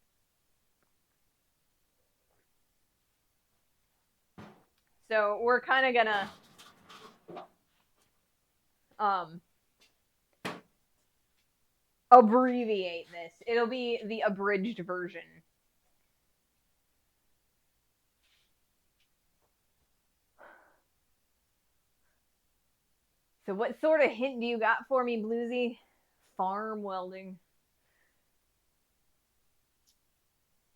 So we're kind of gonna abbreviate this. It'll be the abridged version. So what sort of hint do you got for me, Bluesy? Farm welding.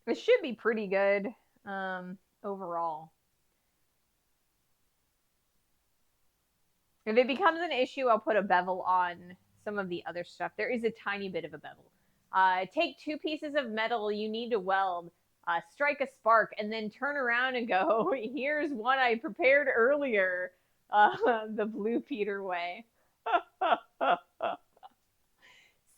It should be pretty good overall. If it becomes an issue, I'll put a bevel on some of the other stuff. There is a tiny bit of a bevel. Take 2 pieces of metal you need to weld, strike a spark, and then turn around and go, here's one I prepared earlier, the Blue Peter way.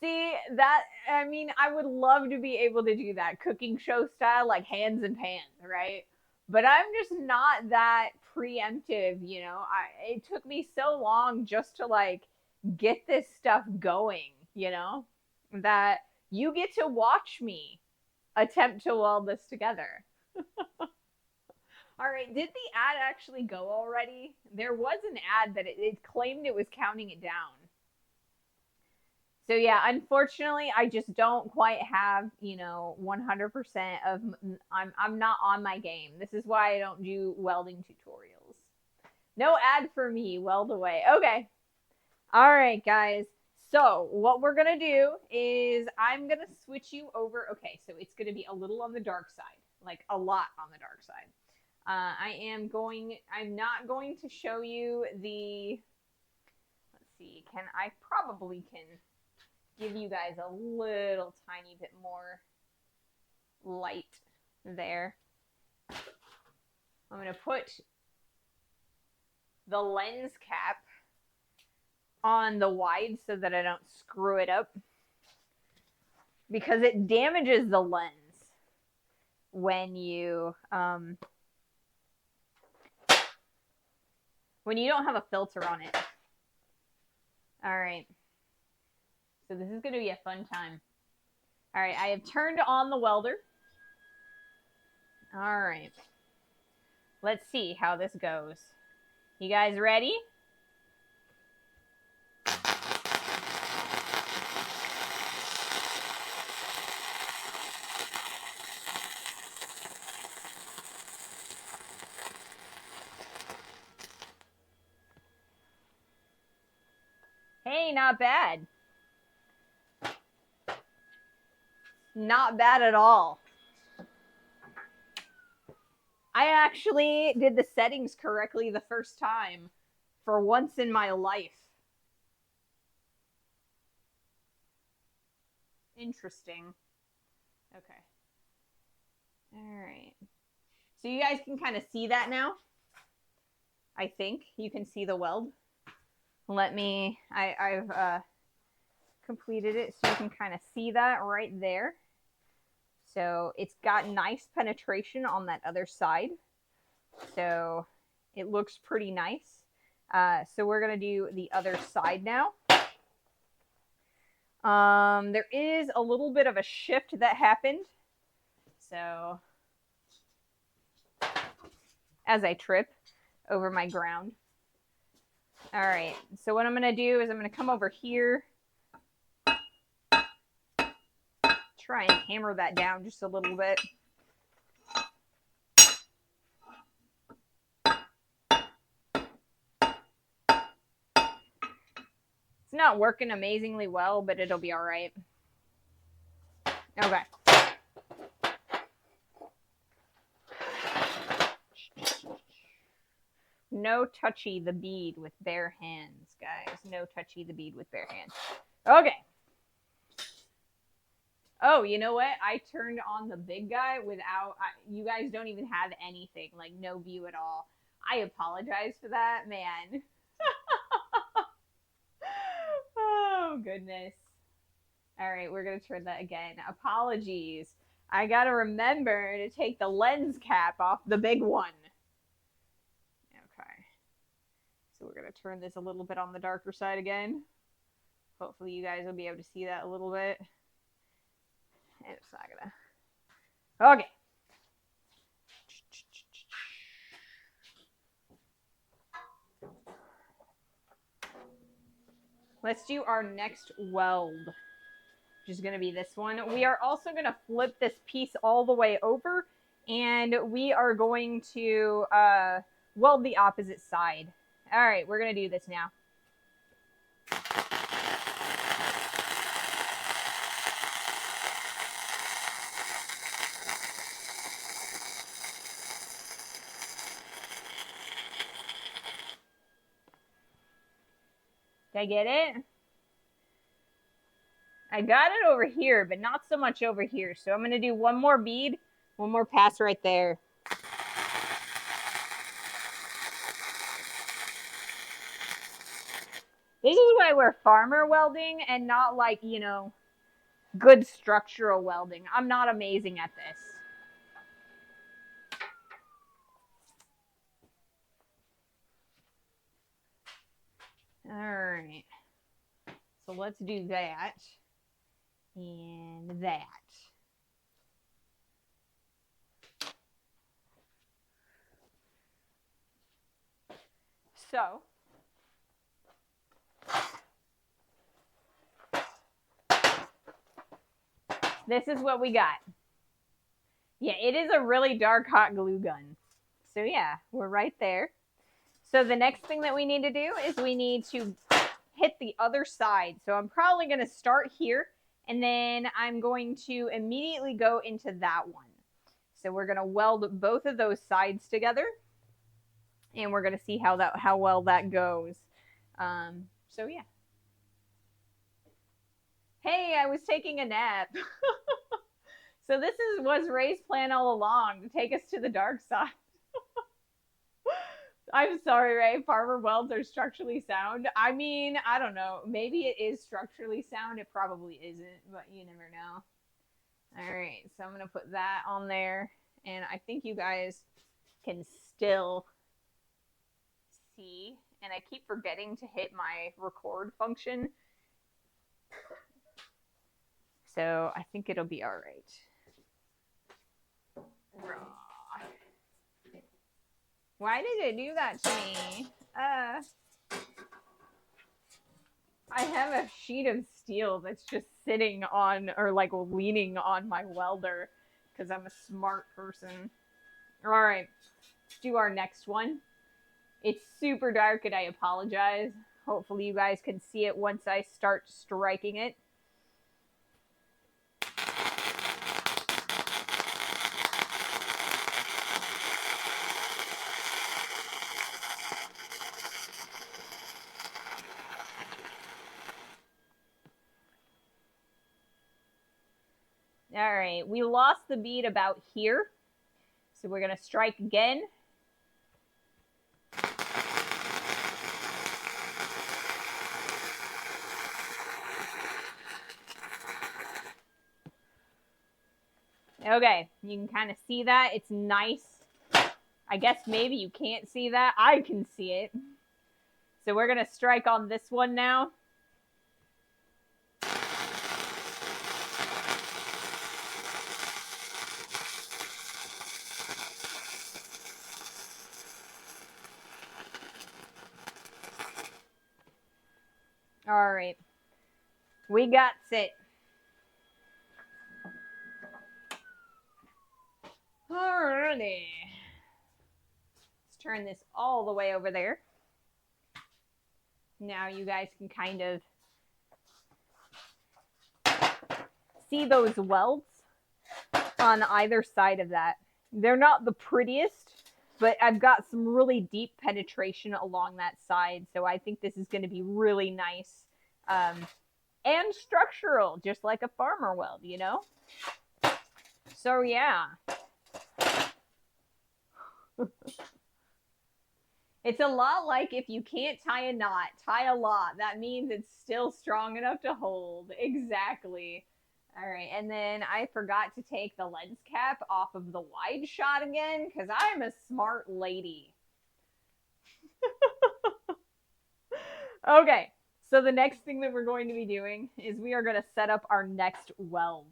See, that, I mean, I would love to be able to do that cooking show style, like hands and pans, right? But I'm just not that preemptive, you know. It took me so long just to, like, get this stuff going, you know, that you get to watch me attempt to weld this together. All right, did the ad actually go already? There was an ad that it claimed it was counting it down. So yeah, unfortunately, I just don't quite have, you know, 100% of, I'm not on my game. This is why I don't do welding tutorials. No ad for me, weld away. Okay. All right, guys. So what we're going to do is I'm going to switch you over. Okay, so it's going to be a little on the dark side, like a lot on the dark side. I'm not going to show you the, let's see, I probably can give you guys a little tiny bit more light there. I'm going to put the lens cap on the wide so that I don't screw it up, because it damages the lens when you don't have a filter on it. All right. So this is going to be a fun time. All right, I have turned on the welder. All right. Let's see how this goes. You guys ready? Hey, not bad. Not bad at all. I actually did the settings correctly the first time for once in my life. Interesting. Okay. All right. So you guys can kind of see that now. I think you can see the weld. I've completed it so you can kind of see that right there. So it's got nice penetration on that other side. So it looks pretty nice. So we're going to do the other side now. There is a little bit of a shift that happened. So as I trip over my ground. All right. So what I'm going to do is I'm going to come over here. Try and hammer that down just a little bit. It's not working amazingly well, but it'll be all right. Okay. No touchy the bead with bare hands, guys. No touchy the bead with bare hands. Okay. Oh, you know what? I turned on the big guy without... you guys don't even have anything. Like, no view at all. I apologize for that, man. Oh, goodness. All right, we're going to turn that again. Apologies. I got to remember to take the lens cap off the big one. Okay. So we're going to turn this a little bit on the darker side again. Hopefully you guys will be able to see that a little bit. It's not gonna. Okay. Let's do our next weld, which is going to be this one. We are also going to flip this piece all the way over, and we are going to weld the opposite side. All right, we're going to do this now. Did I get it? I got it over here, but not so much over here. So I'm going to do one more bead, one more pass right there. This is why we're farmer welding and not like, you know, good structural welding. I'm not amazing at this. All right. So let's do that and that. So this is what we got. Yeah, it is a really dark hot glue gun. So yeah, we're right there. So the next thing that we need to do is we need to hit the other side. So I'm probably going to start here, and then I'm going to immediately go into that one. So we're going to weld both of those sides together, and we're going to see how well that goes. So yeah. Hey, I was taking a nap. So this was Ray's plan all along, to take us to the dark side. I'm sorry, Ray. Farmer welds are structurally sound. I mean, I don't know. Maybe it is structurally sound. It probably isn't, but you never know. All right, so I'm going to put that on there. And I think you guys can still see. And I keep forgetting to hit my record function. So I think it'll be all right. Why did it do that to me? I have a sheet of steel that's just sitting on, or like leaning on my welder, because I'm a smart person. All right, let's do our next one. It's super dark and I apologize. Hopefully you guys can see it once I start striking it. Okay, we lost the bead about here. So we're gonna strike again. Okay, you can kind of see that. It's nice. I guess maybe you can't see that. I can see it. So we're gonna strike on this one now. All right, we got it. Alrighty. Let's turn this all the way over there. Now you guys can kind of see those welds on either side of that. They're not the prettiest, but I've got some really deep penetration along that side, so I think this is going to be really nice and structural, just like a farmer weld, you know? So yeah. It's a lot like if you can't tie a knot, tie a lot. That means it's still strong enough to hold. Exactly. All right, and then I forgot to take the lens cap off of the wide shot again because I'm a smart lady. Okay, so the next thing that we're going to be doing is we are going to set up our next weld.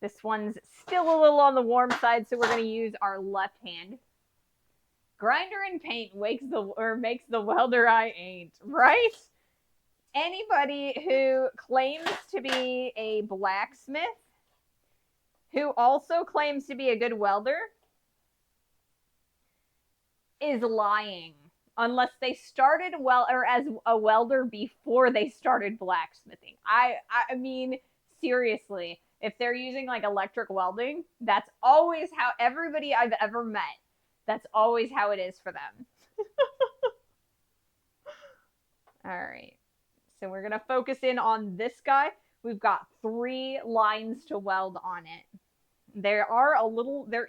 This one's still a little on the warm side, so we're going to use our left hand. Grinder and paint makes the welder I ain't, right? Anybody who claims to be a blacksmith, who also claims to be a good welder, is lying. Unless they started as a welder before they started blacksmithing. I mean, seriously, if they're using like electric welding, that's always how everybody I've ever met, that's always how it is for them. All right. So we're going to focus in on this guy. We've got 3 lines to weld on it. There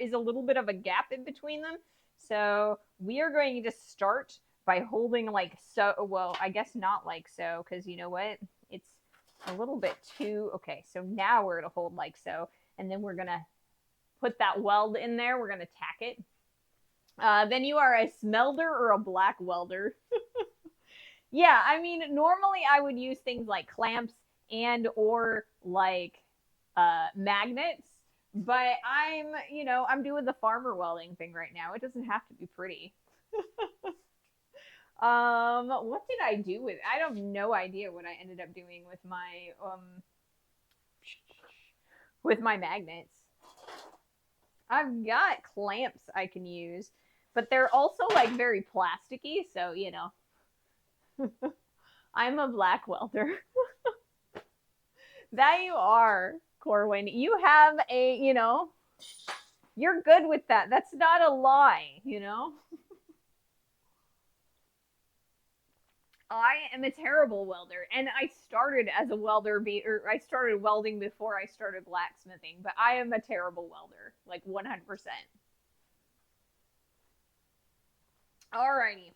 is a little bit of a gap in between them. So we are going to start by holding like so. Well, I guess not like so, because you know what? It's a little bit too. Okay, so now we're going to hold like so. And then we're going to put that weld in there. We're going to tack it. Then you are a smelter or a black welder. Yeah, I mean, normally I would use things like clamps and or like magnets, but I'm doing the farmer welding thing right now. It doesn't have to be pretty. What did I do with? I have no idea what I ended up doing with my magnets. I've got clamps I can use, but they're also like very plasticky, so you know. I'm a black welder. That you are, Corwin. You have you're good with that. That's not a lie, you know? I am a terrible welder, and I started as a welder, I started welding before I started blacksmithing, but I am a terrible welder, like 100%. Alrighty.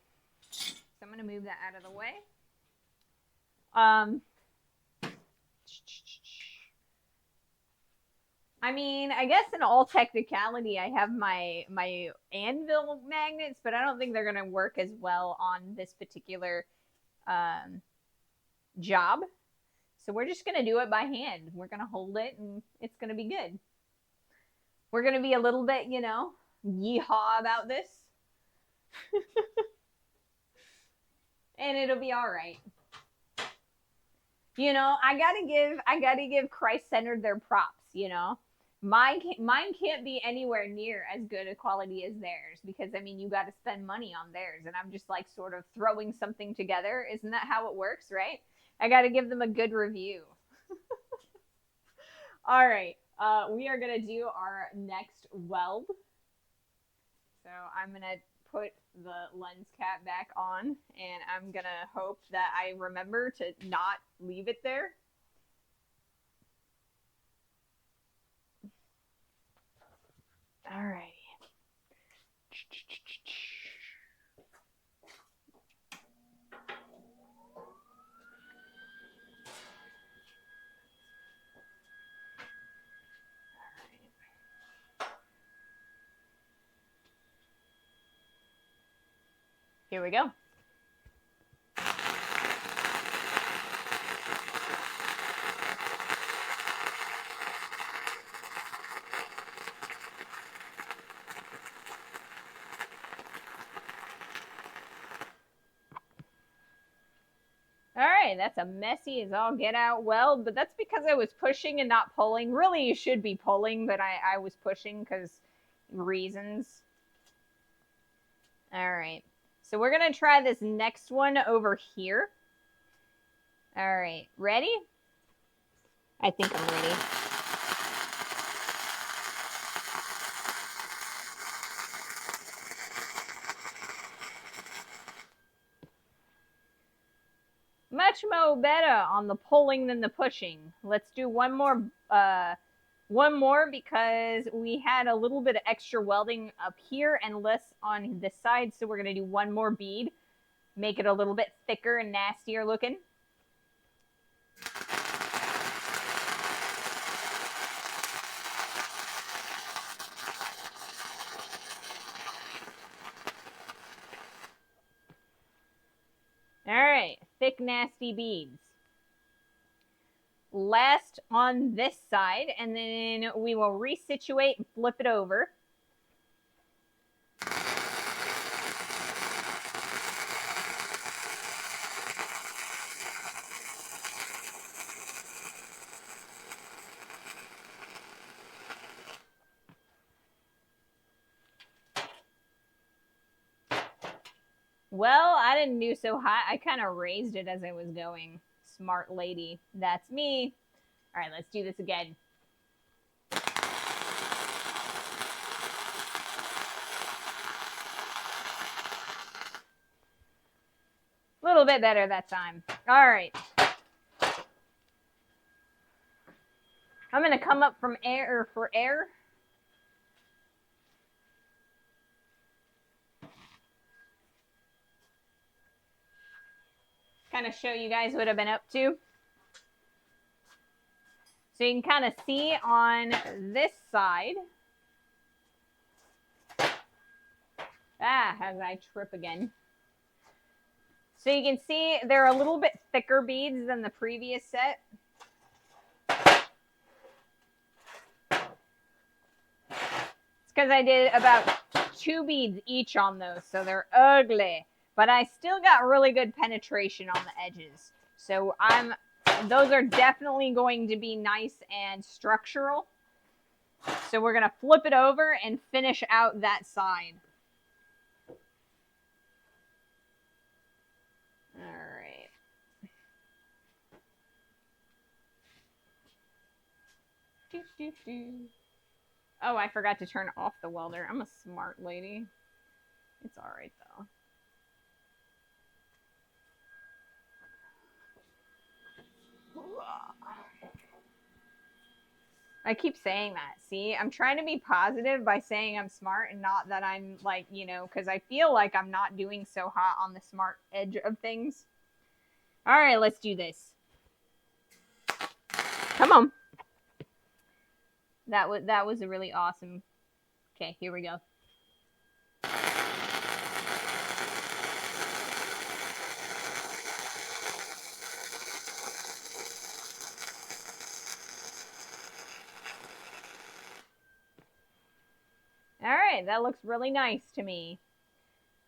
So I'm going to move that out of the way. I mean, I guess in all technicality, I have my anvil magnets, but I don't think they're going to work as well on this particular job. So we're just going to do it by hand. We're going to hold it, and it's going to be good. We're going to be a little bit, yeehaw about this. And it'll be all right. I gotta give Christ-centered their props, Mine can't be anywhere near as good a quality as theirs because, I mean, you got to spend money on theirs. And I'm just like sort of throwing something together. Isn't that how it works, right? I got to give them a good review. All right. We are going to do our next weld. So I'm going to put the lens cap back on, and I'm going to hope that I remember to not leave it there. Here we go. All right, that's a messy as all get out weld, but that's because I was pushing and not pulling. Really, you should be pulling, but I was pushing because reasons. All right, so we're going to try this next one over here. All right, ready? I think I'm ready. Much more better on the pulling than the pushing. Let's do one more because we had a little bit of extra welding up here and less on this side, so we're going to do one more bead. Make it a little bit thicker and nastier looking. All right, thick, nasty beads. Last on this side, and then we will resituate and flip it over. Well, I didn't do so hot. I kind of raised it as I was going. Smart lady. That's me. All right, let's do this again. A little bit better that time. All right. I'm going to come up from air for air. Kind of show you guys what I've been up to. So you can kind of see on this side. As I trip again. So you can see they're a little bit thicker beads than the previous set. It's because I did about 2 beads each on those, so they're ugly. But I still got really good penetration on the edges. So those are definitely going to be nice and structural. So we're going to flip it over and finish out that side. All right. Oh, I forgot to turn off the welder. I'm a smart lady. It's all right, though. I keep saying that. See, I'm trying to be positive by saying I'm smart and not that I'm like, because I feel like I'm not doing so hot on the smart edge of things. All right, let's do this. Come on. That was a really awesome. Okay, here we go. All right, that looks really nice to me.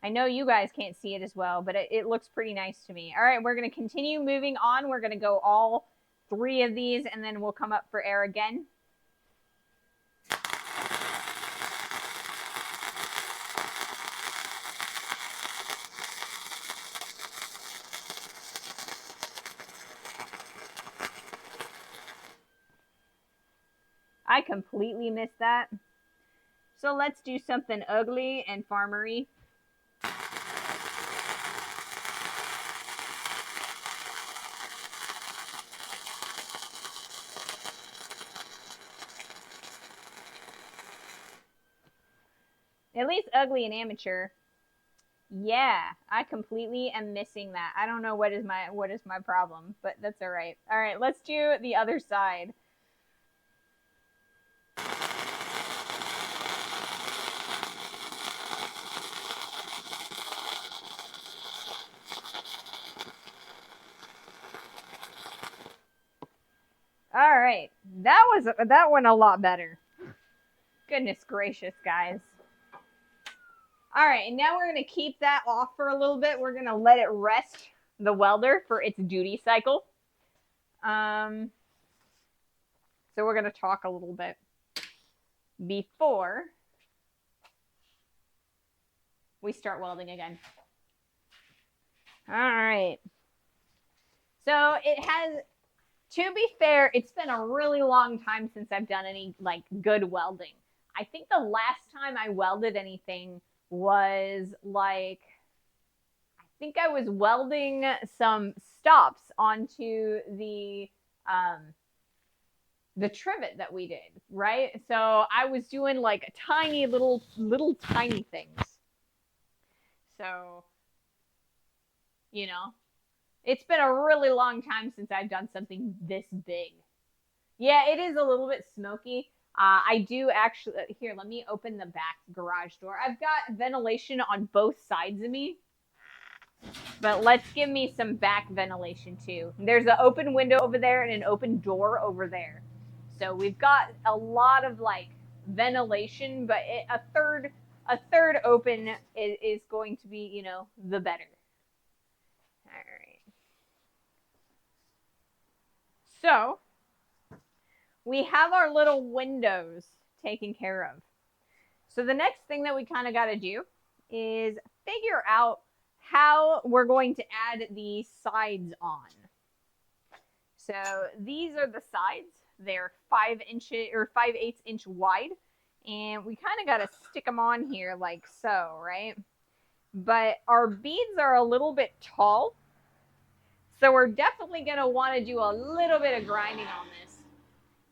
I know you guys can't see it as well, but it looks pretty nice to me. All right, we're going to continue moving on. We're going to go all 3 of these, and then we'll come up for air again. I completely missed that. So let's do something ugly and farmery. At least ugly and amateur. Yeah, I completely am missing that. I don't know what is my problem, but that's all right. All right, let's do the other side. That went a lot better. Goodness gracious, guys. All right, and now we're going to keep that off for a little bit. We're going to let it rest, the welder, for its duty cycle. So we're going to talk a little bit before we start welding again. All right. So it has, to be fair, it's been a really long time since I've done any like good welding. I think the last time I welded anything was like, I think I was welding some stops onto the trivet that we did, right? So I was doing like tiny little tiny things. So, you know, it's been a really long time since I've done something this big. Yeah, it is a little bit smoky. I do actually, here, let me open the back garage door. I've got ventilation on both sides of me, but let's give me some back ventilation too. There's an open window over there and an open door over there. So we've got a lot of like ventilation, but a third open is going to be, you know, the better. All right. So we have our little windows taken care of. So the next thing that we kind of got to do is figure out how we're going to add the sides on. So these are the sides. They're 5 inches or 5/8 inch wide, and we kind of got to stick them on here like so, right? But our beads are a little bit tall, so we're definitely going to want to do a little bit of grinding on this,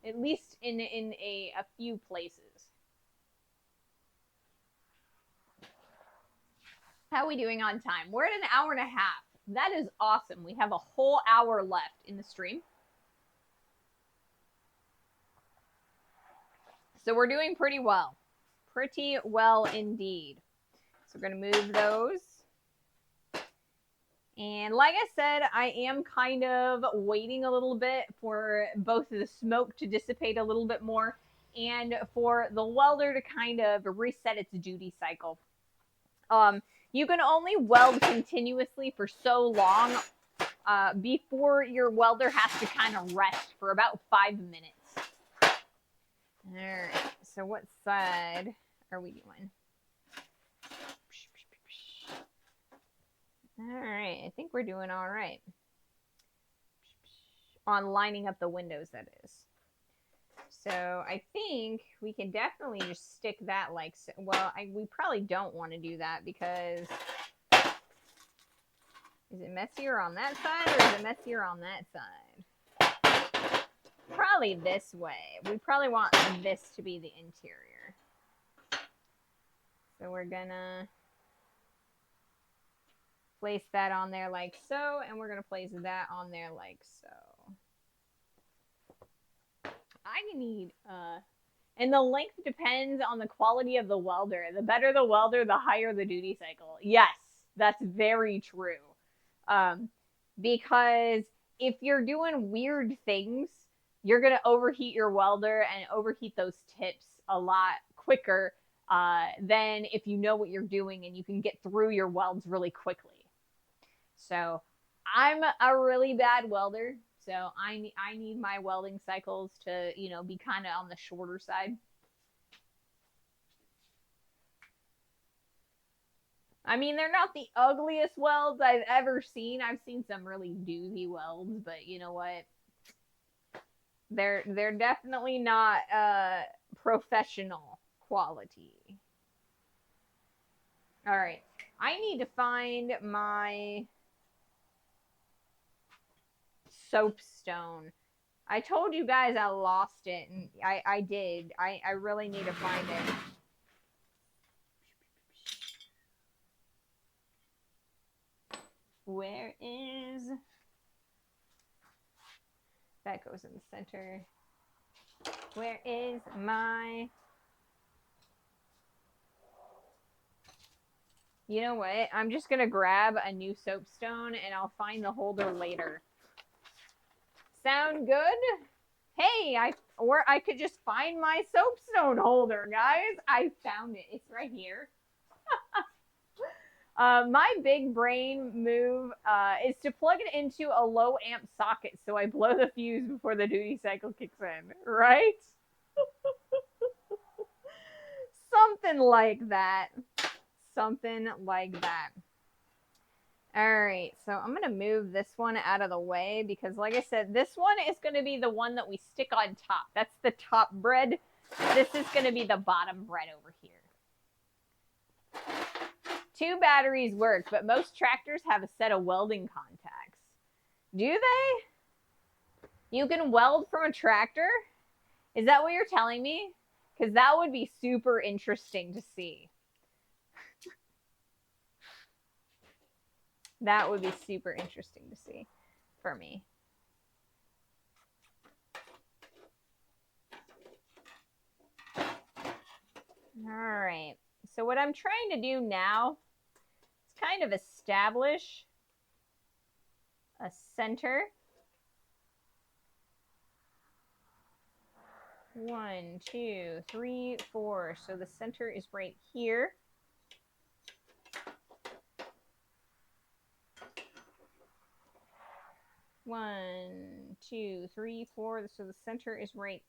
at least in a few places. How are we doing on time? We're at an hour and a half. That is awesome. We have a whole hour left in the stream. So we're doing pretty well. Pretty well indeed. So we're going to move those. And like I said, I am kind of waiting a little bit for both the smoke to dissipate a little bit more and for the welder to kind of reset its duty cycle. You can only weld continuously for so long before your welder has to kind of rest for about 5 minutes. All right, so what side are we doing? All right, I think we're doing all right. On lining up the windows, that is. So I think we can definitely just stick that like, well, we probably don't want to do that because is it messier on that side or is it messier on that side? Probably this way. We probably want this to be the interior. So we're gonna place that on there like so, and we're gonna place that on there like so. I need, and the length depends on the quality of the welder. The better the welder, the higher the duty cycle. Yes, that's very true. Because if you're doing weird things, you're going to overheat your welder and overheat those tips a lot quicker than if you know what you're doing and you can get through your welds really quickly. So I'm a really bad welder. So I need my welding cycles to, you know, be kind of on the shorter side. I mean, they're not the ugliest welds I've ever seen. I've seen some really doozy welds, but you know what? They're definitely not professional quality. All right. I need to find my soapstone. I told you guys I lost it, and I did. I really need to find it. Where is... That goes in the center. Where is my... You know what? I'm just going to grab a new soapstone, and I'll find the holder later. Sound good? Hey, I Or I could just find my soapstone holder, guys. I found it. It's right here. My big brain move is to plug it into a low amp socket so I blow the fuse before the duty cycle kicks in, right? Something like that. Something like that. All right, so I'm going to move this one out of the way because, like I said, this one is going to be the one that we stick on top. That's the top bread. This is going to be the bottom bread over here. 2 batteries work, but most tractors have a set of welding contacts. Do they? You can weld from a tractor? Is that what you're telling me? Because that would be super interesting to see. That would be super interesting to see for me. All right. So what I'm trying to do now is kind of establish a center. 1, 2, 3, 4. So the center is right here. One, 2, 3, 4. So the center is right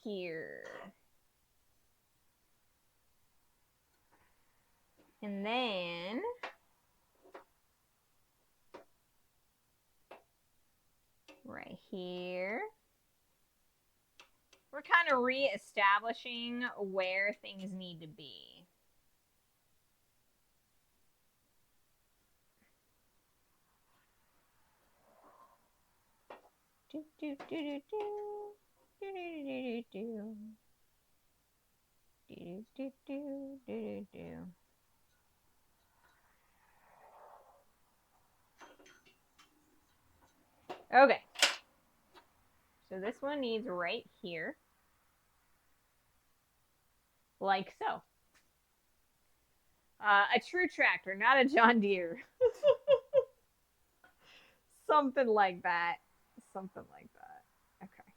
here. And then right here, we're kind of re-establishing where things need to be. Do, do, do, do, do. Do, do, do, do, do. Do, do, do, do, do. Okay. So this one needs right here. Like so. A true tractor, not a John Deere. Something like that. Something like that. Okay.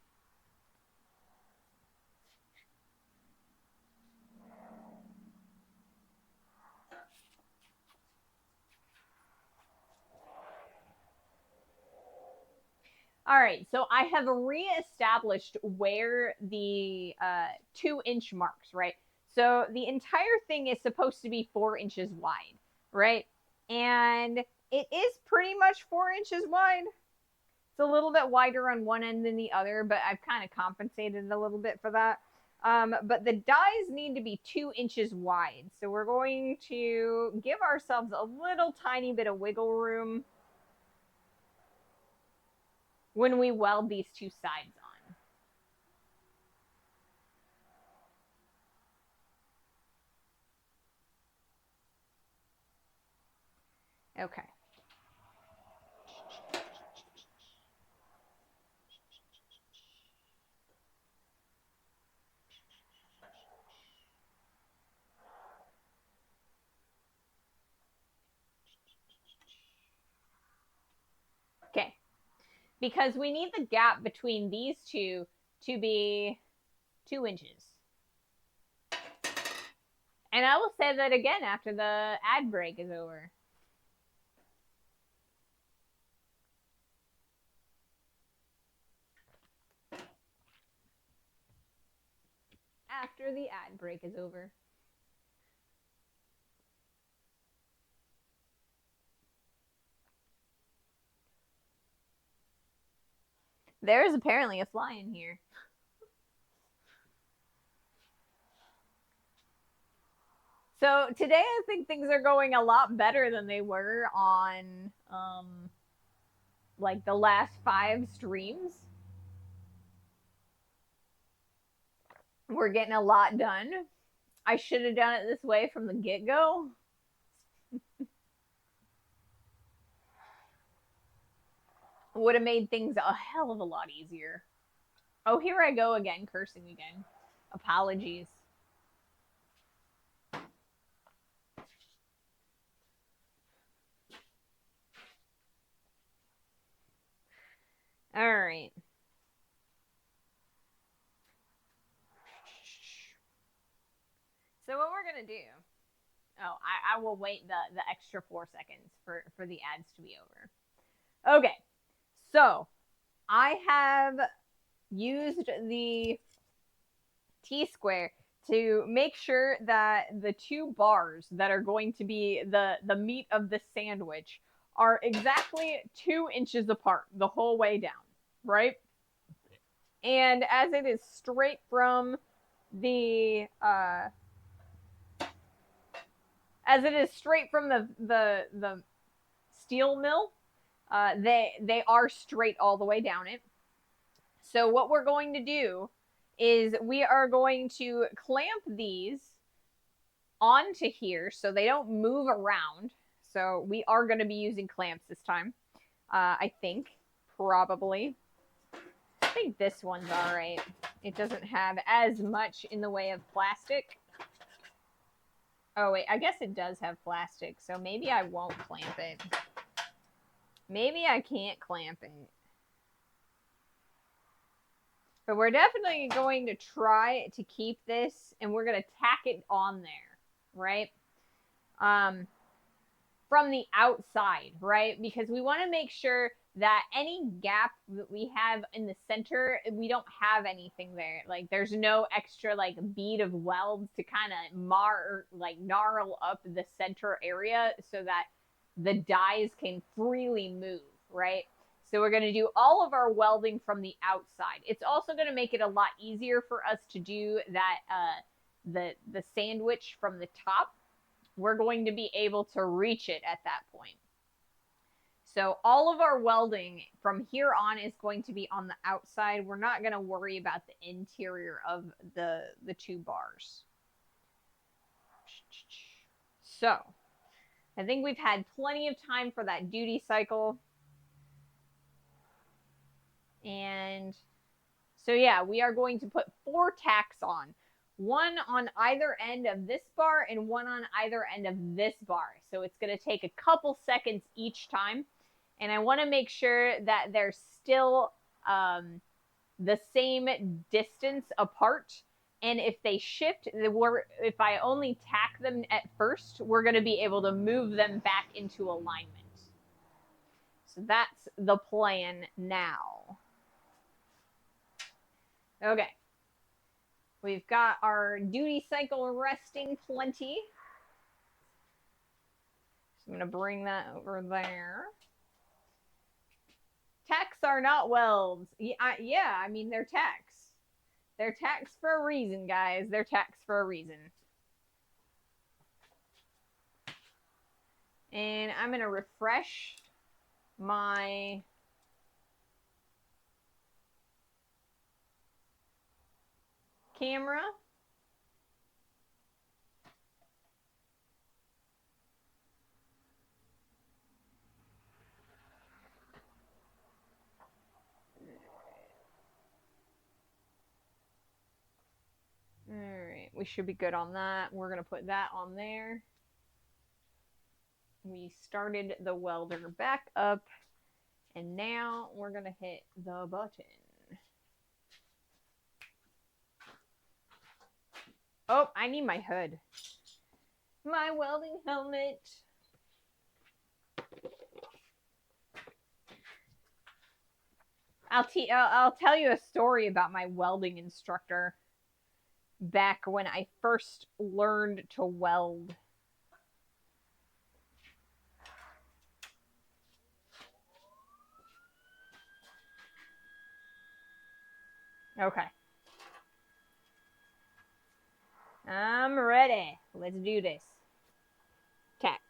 All right, so I have reestablished where the 2-inch marks, right? So the entire thing is supposed to be 4 inches wide, right? And it is pretty much 4 inches wide. It's a little bit wider on one end than the other, but I've kind of compensated a little bit for that. But the dies need to be 2 inches wide. So we're going to give ourselves a little tiny bit of wiggle room when we weld these 2 sides on. Okay. Okay. Because we need the gap between these two to be 2 inches. And I will say that again after the ad break is over. After the ad break is over. There is apparently a fly in here. So today I think things are going a lot better than they were on like the last 5 streams. We're getting a lot done. I should have done it this way from the get-go. Would have made things a hell of a lot easier. Oh, here I go again, cursing again. Apologies. All right. gonna do? Oh, I will wait the extra 4 seconds for the ads to be over. Okay, so I have used the T-square to make sure that the 2 bars that are going to be the meat of the sandwich are exactly 2 inches apart the whole way down, right? And as it is straight from the the steel mill, they are straight all the way down it. So what we're going to do is we are going to clamp these onto here so they don't move around. So we are going to be using clamps this time. I think, probably. I think this one's all right. It doesn't have as much in the way of plastic. Oh, wait, I guess it does have plastic, so maybe I won't clamp it. Maybe I can't clamp it. But we're definitely going to try to keep this, and we're going to tack it on there, right? From the outside, right? Because we want to make sure that any gap that we have in the center, we don't have anything there. Like, there's no extra, like, bead of welds to kind of gnarl up the center area so that the dies can freely move, right? So we're going to do all of our welding from the outside. It's also going to make it a lot easier for us to do that, the sandwich from the top. We're going to be able to reach it at that point. So all of our welding from here on is going to be on the outside. We're not going to worry about the interior of the 2 bars. So I think we've had plenty of time for that duty cycle. And so yeah, we are going to put 4 tacks on. 1 on either end of this bar and 1 on either end of this bar. So it's going to take a couple seconds each time. And I want to make sure that they're still the same distance apart. And if they shift, if I only tack them at first, we're going to be able to move them back into alignment. So that's the plan now. Okay. We've got our duty cycle resting plenty. So I'm going to bring that over there. Tacks are not welds. Yeah, I mean, they're tacks. They're tacks for a reason, guys. They're tacks for a reason. And I'm going to refresh my camera. All right, we should be good on that. We're going to put that on there. We started the welder back up, and now we're going to hit the button. Oh, I need my hood. My welding helmet. I'll tell you a story about my welding instructor back when I first learned to weld. Okay. I'm ready. Let's do this. Tack.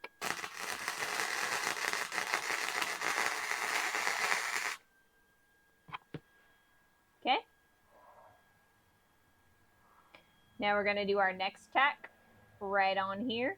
Okay. Now we're going to do our next tack right on here.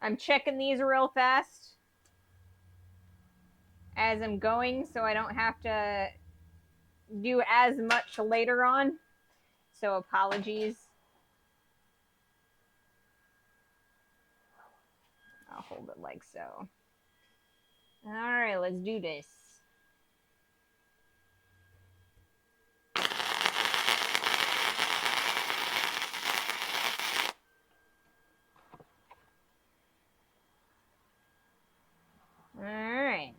I'm checking these real fast as I'm going so I don't have to do as much later on. So apologies. I'll hold it like so. All right, let's do this. All right.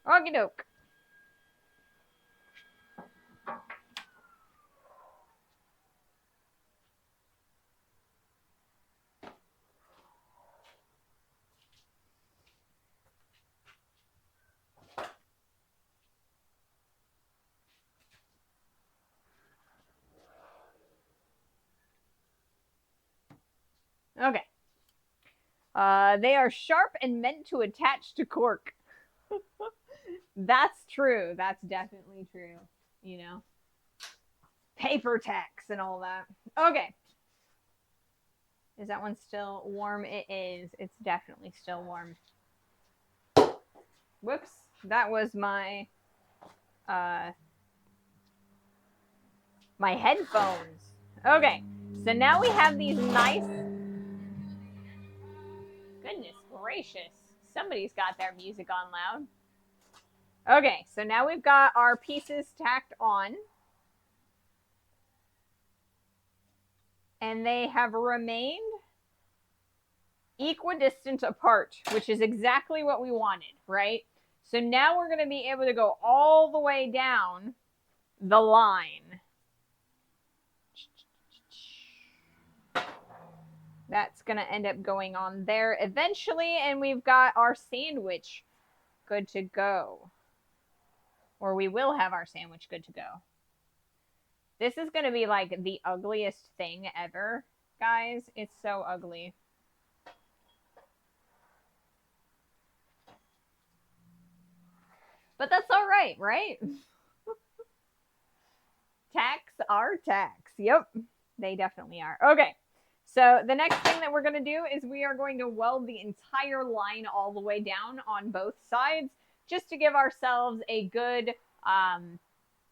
Okie doke. Okay. They are sharp and meant to attach to cork. That's true. That's definitely true. You know, paper tacks and all that. Okay. Is that one still warm? It is. It's definitely still warm. Whoops. That was my my headphones. Okay. So now we have these nice. Goodness gracious. Somebody's got their music on loud. Okay, so now we've got our pieces tacked on. And they have remained equidistant apart, which is exactly what we wanted, right? So now we're going to be able to go all the way down the line. That's going to end up going on there eventually, and we've got our sandwich good to go. Or we will have our sandwich good to go. This is going to be like the ugliest thing ever, guys. It's so ugly. But that's all right, right? Tacks are tacks. Yep, they definitely are. Okay, so the next thing that we're going to do is we are going to weld the entire line all the way down on both sides just to give ourselves a good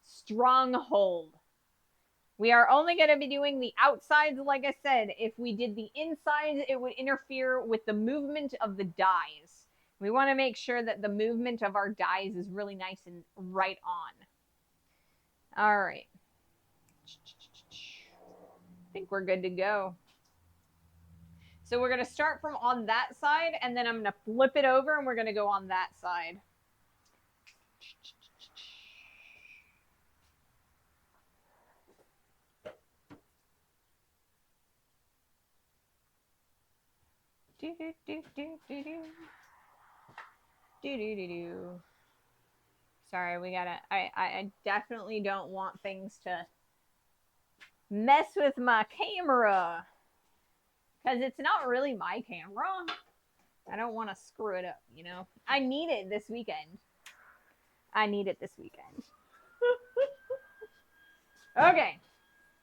strong hold. We are only going to be doing the outsides, like I said. If we did the insides, it would interfere with the movement of the dies. We want to make sure that the movement of our dies is really nice and right on. All right. I think we're good to go. So we're going to start from on that side, and then I'm going to flip it over, and we're going to go on that side. Do do do do do do. Do do do do. Sorry, we gotta. I definitely don't want things to mess with my camera, because it's not really my camera. I don't want to screw it up, you know. I need it this weekend. Okay,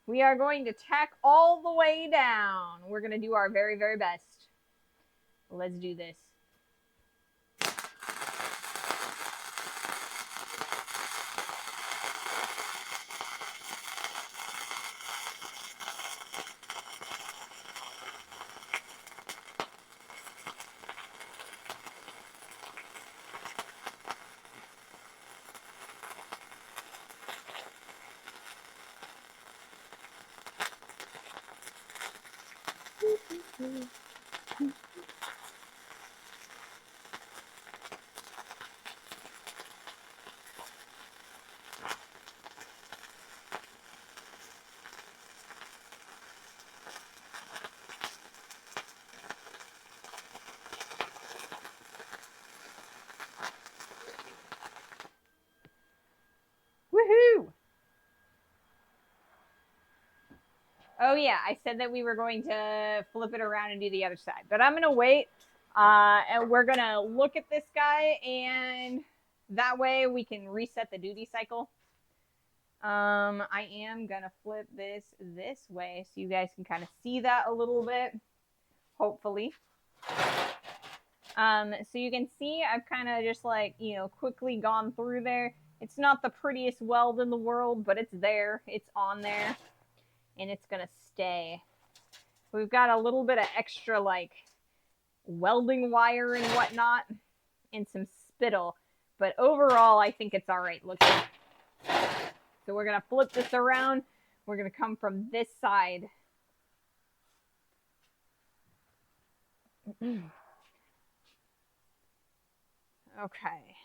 we are going to tack all the way down. We're going to do our very, very best. Let's do this. Woohoo! Oh yeah, I said that we were going to flip it around and do the other side, but I'm gonna wait, and we're gonna look at this guy and That way we can reset the duty cycle. I am gonna flip this way so you guys can kind of see that a little bit, hopefully. So you can see I've kind of just like, you know, quickly gone through there. It's not the prettiest weld in the world, but it's there, it's on there, and it's gonna stay. We've got a little bit of extra like welding wire and whatnot, and some spittle, but overall I think it's all right looking. So we're gonna flip this around. We're gonna come from this side. Okay.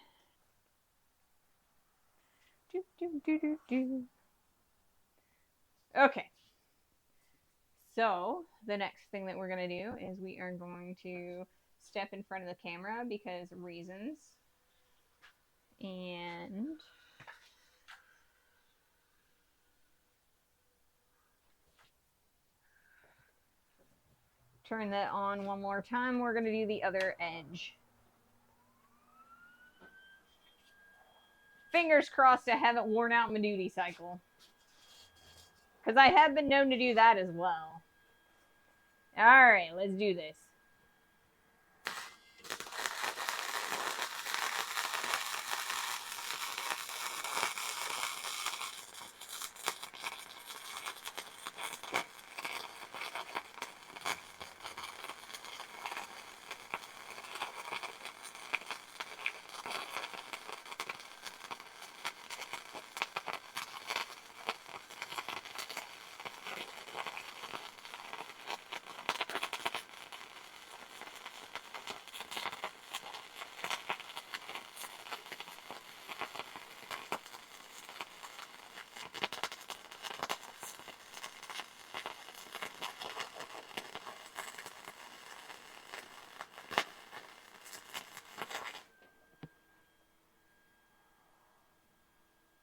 Okay. So the next thing that we're gonna do is we are going to step in front of the camera because reasons. And turn that on one more time. We're gonna do the other edge. Fingers crossed I haven't worn out my duty cycle, because I have been known to do that as well. Alright, let's do this.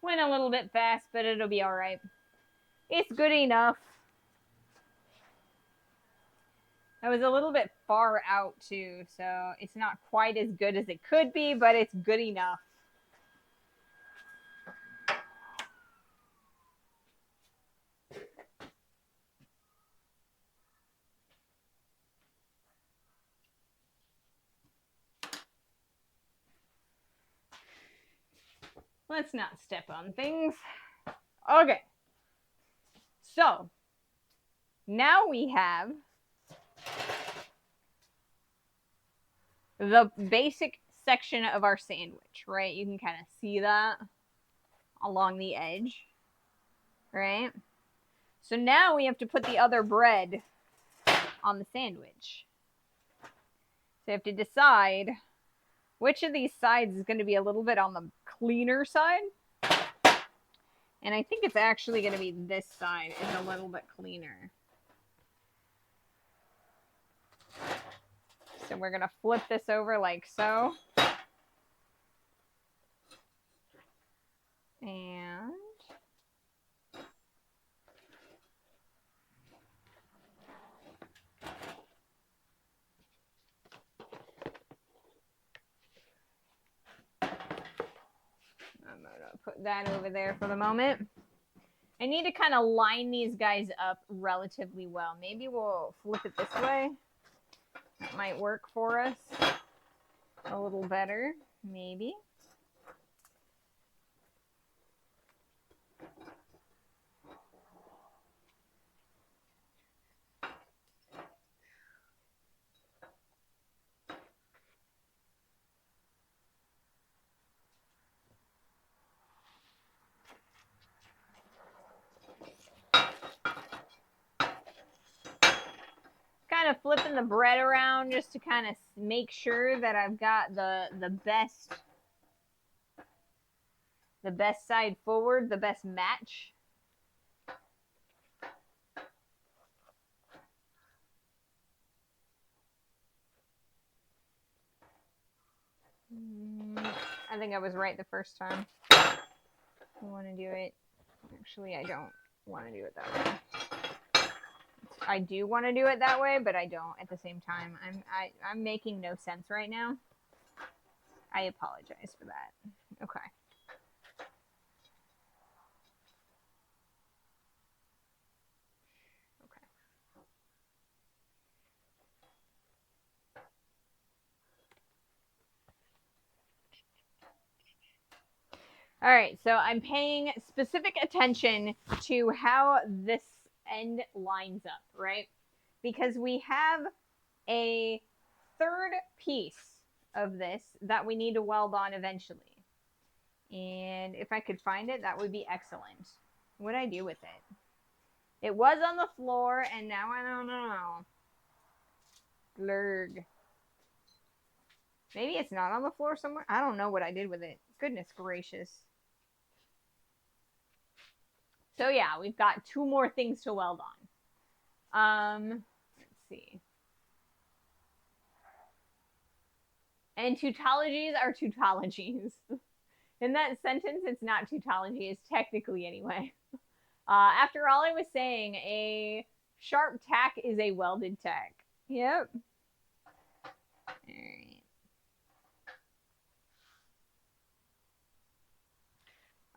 Went a little bit fast, but it'll be alright. It's good enough. I was a little bit far out too, so it's not quite as good as it could be, but it's good enough. Let's not step on things. Okay. So, now we have the basic section of our sandwich, right? You can kind of see that along the edge, right? So now we have to put the other bread on the sandwich. So you have to decide which of these sides is going to be a little bit on the cleaner side. And I think it's actually going to be this side is a little bit cleaner. So we're going to flip this over like so. And I'm going to put that over there for the moment. I need to kind of line these guys up relatively well. Maybe we'll flip it this way. That might work for us a little better, maybe. Kind of flipping the bread around just to kind of make sure that I've got the best side forward, the best match. I think I was right the first time. I want to do it. Actually, I don't want to do it that way. I do want to do it that way, but I don't at the same time. I'm making no sense right now. I apologize for that. Okay. All right, so I'm paying specific attention to how this end lines up, right? Because we have a third piece of this that we need to weld on eventually. And if I could find it, that would be excellent. What would I do with it? It was on the floor, and now I don't know. Blurg. Maybe it's not on the floor somewhere. I don't know what I did with it. Goodness gracious. So yeah, we've got 2 more things to weld on. Let's see. And tautologies are tautologies. In that sentence, it's not tautology. It's technically anyway. After all I was saying, a sharp tack is a welded tack. Yep. Alright.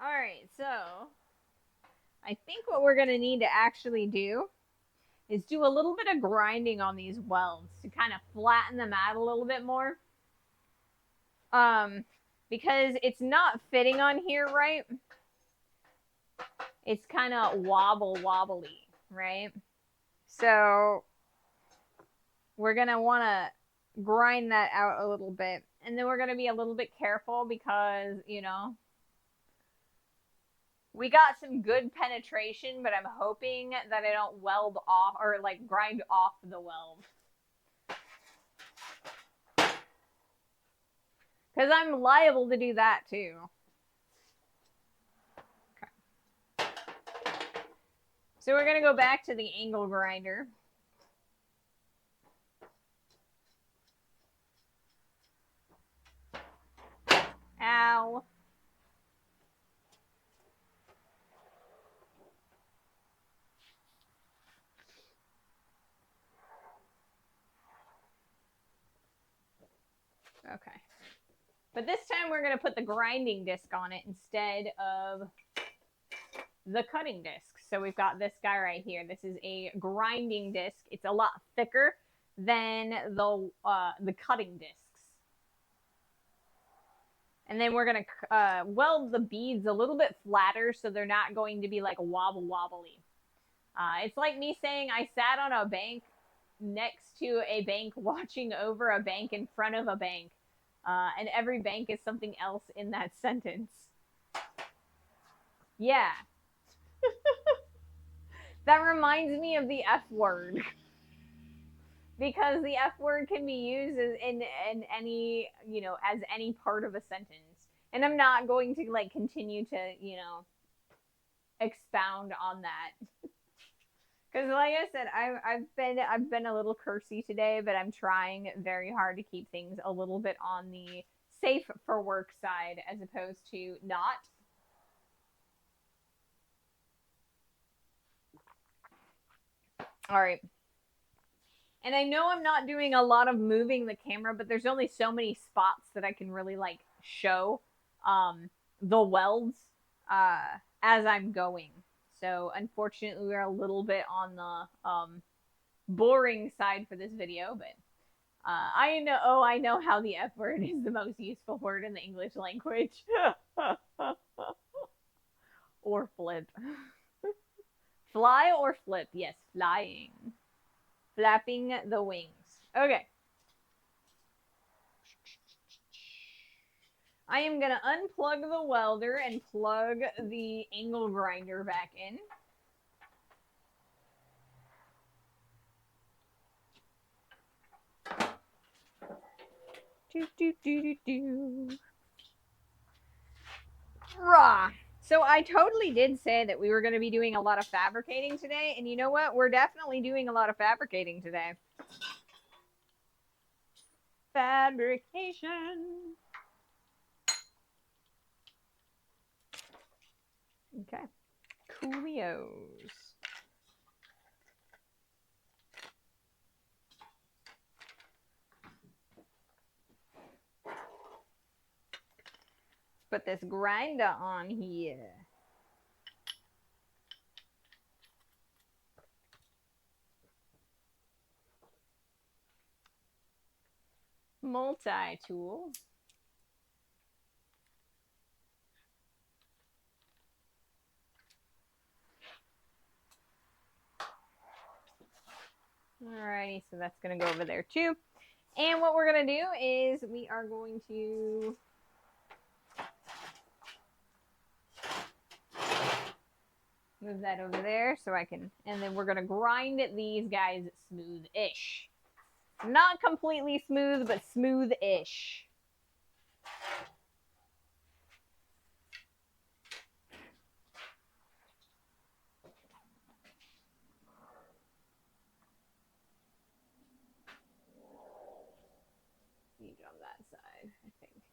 Alright, so I think what we're going to need to actually do is do a little bit of grinding on these welds to kind of flatten them out a little bit more. Because it's not fitting on here right. It's kind of wobbly, right? So we're going to want to grind that out a little bit. And then we're going to be a little bit careful because, you know, we got some good penetration, but I'm hoping that I don't weld off or like grind off the weld. Because I'm liable to do that too. Okay. So we're going to go back to the angle grinder. Ow. Okay. But this time we're going to put the grinding disc on it instead of the cutting disc. So we've got this guy right here. This is a grinding disc. It's a lot thicker than the cutting discs. And then we're going to weld the beads a little bit flatter so they're not going to be like wobbly. It's like me saying I sat on a bank next to a bank watching over a bank in front of a bank. And every bank is something else in that sentence. Yeah. That reminds me of the F word. Because the F word can be used in any, you know, as any part of a sentence. And I'm not going to like continue to, you know, expound on that. Because like I said, I've been a little cursy today, but I'm trying very hard to keep things a little bit on the safe for work side as opposed to not. All right. And I know I'm not doing a lot of moving the camera, but there's only so many spots that I can really like show the welds as I'm going. So unfortunately, we're a little bit on the boring side for this video, but I know how the F word is the most useful word in the English language. Or flip. Fly or flip? Yes, flying. Flapping the wings. Okay. I am going to unplug the welder and plug the angle grinder back in. Rah. So I totally did say that we were going to be doing a lot of fabricating today, and you know what? We're definitely doing a lot of fabricating today. Fabrication. Okay. Coolios. Put this grinder on here. Multi-tool. Alrighty, so that's going to go over there too. And what we're going to do is we are going to move that over there so I can, and then we're going to grind these guys smooth-ish. Not completely smooth, but smooth-ish. On that side, I think.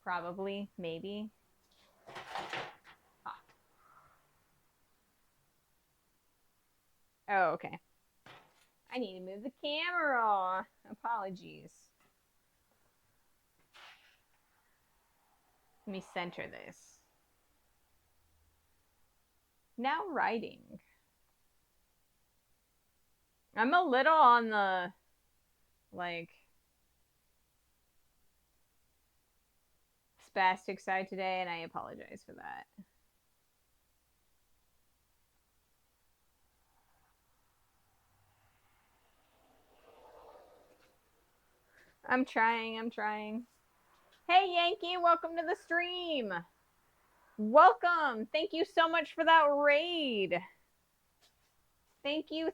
Probably, maybe. Ah. Oh, okay. I need to move the camera. Apologies. Let me center this. Now writing. I'm a little on the, like, spastic side today, and I apologize for that. I'm trying. Hey, Yankee, welcome to the stream. Welcome. Thank you so much for that raid. Thank you.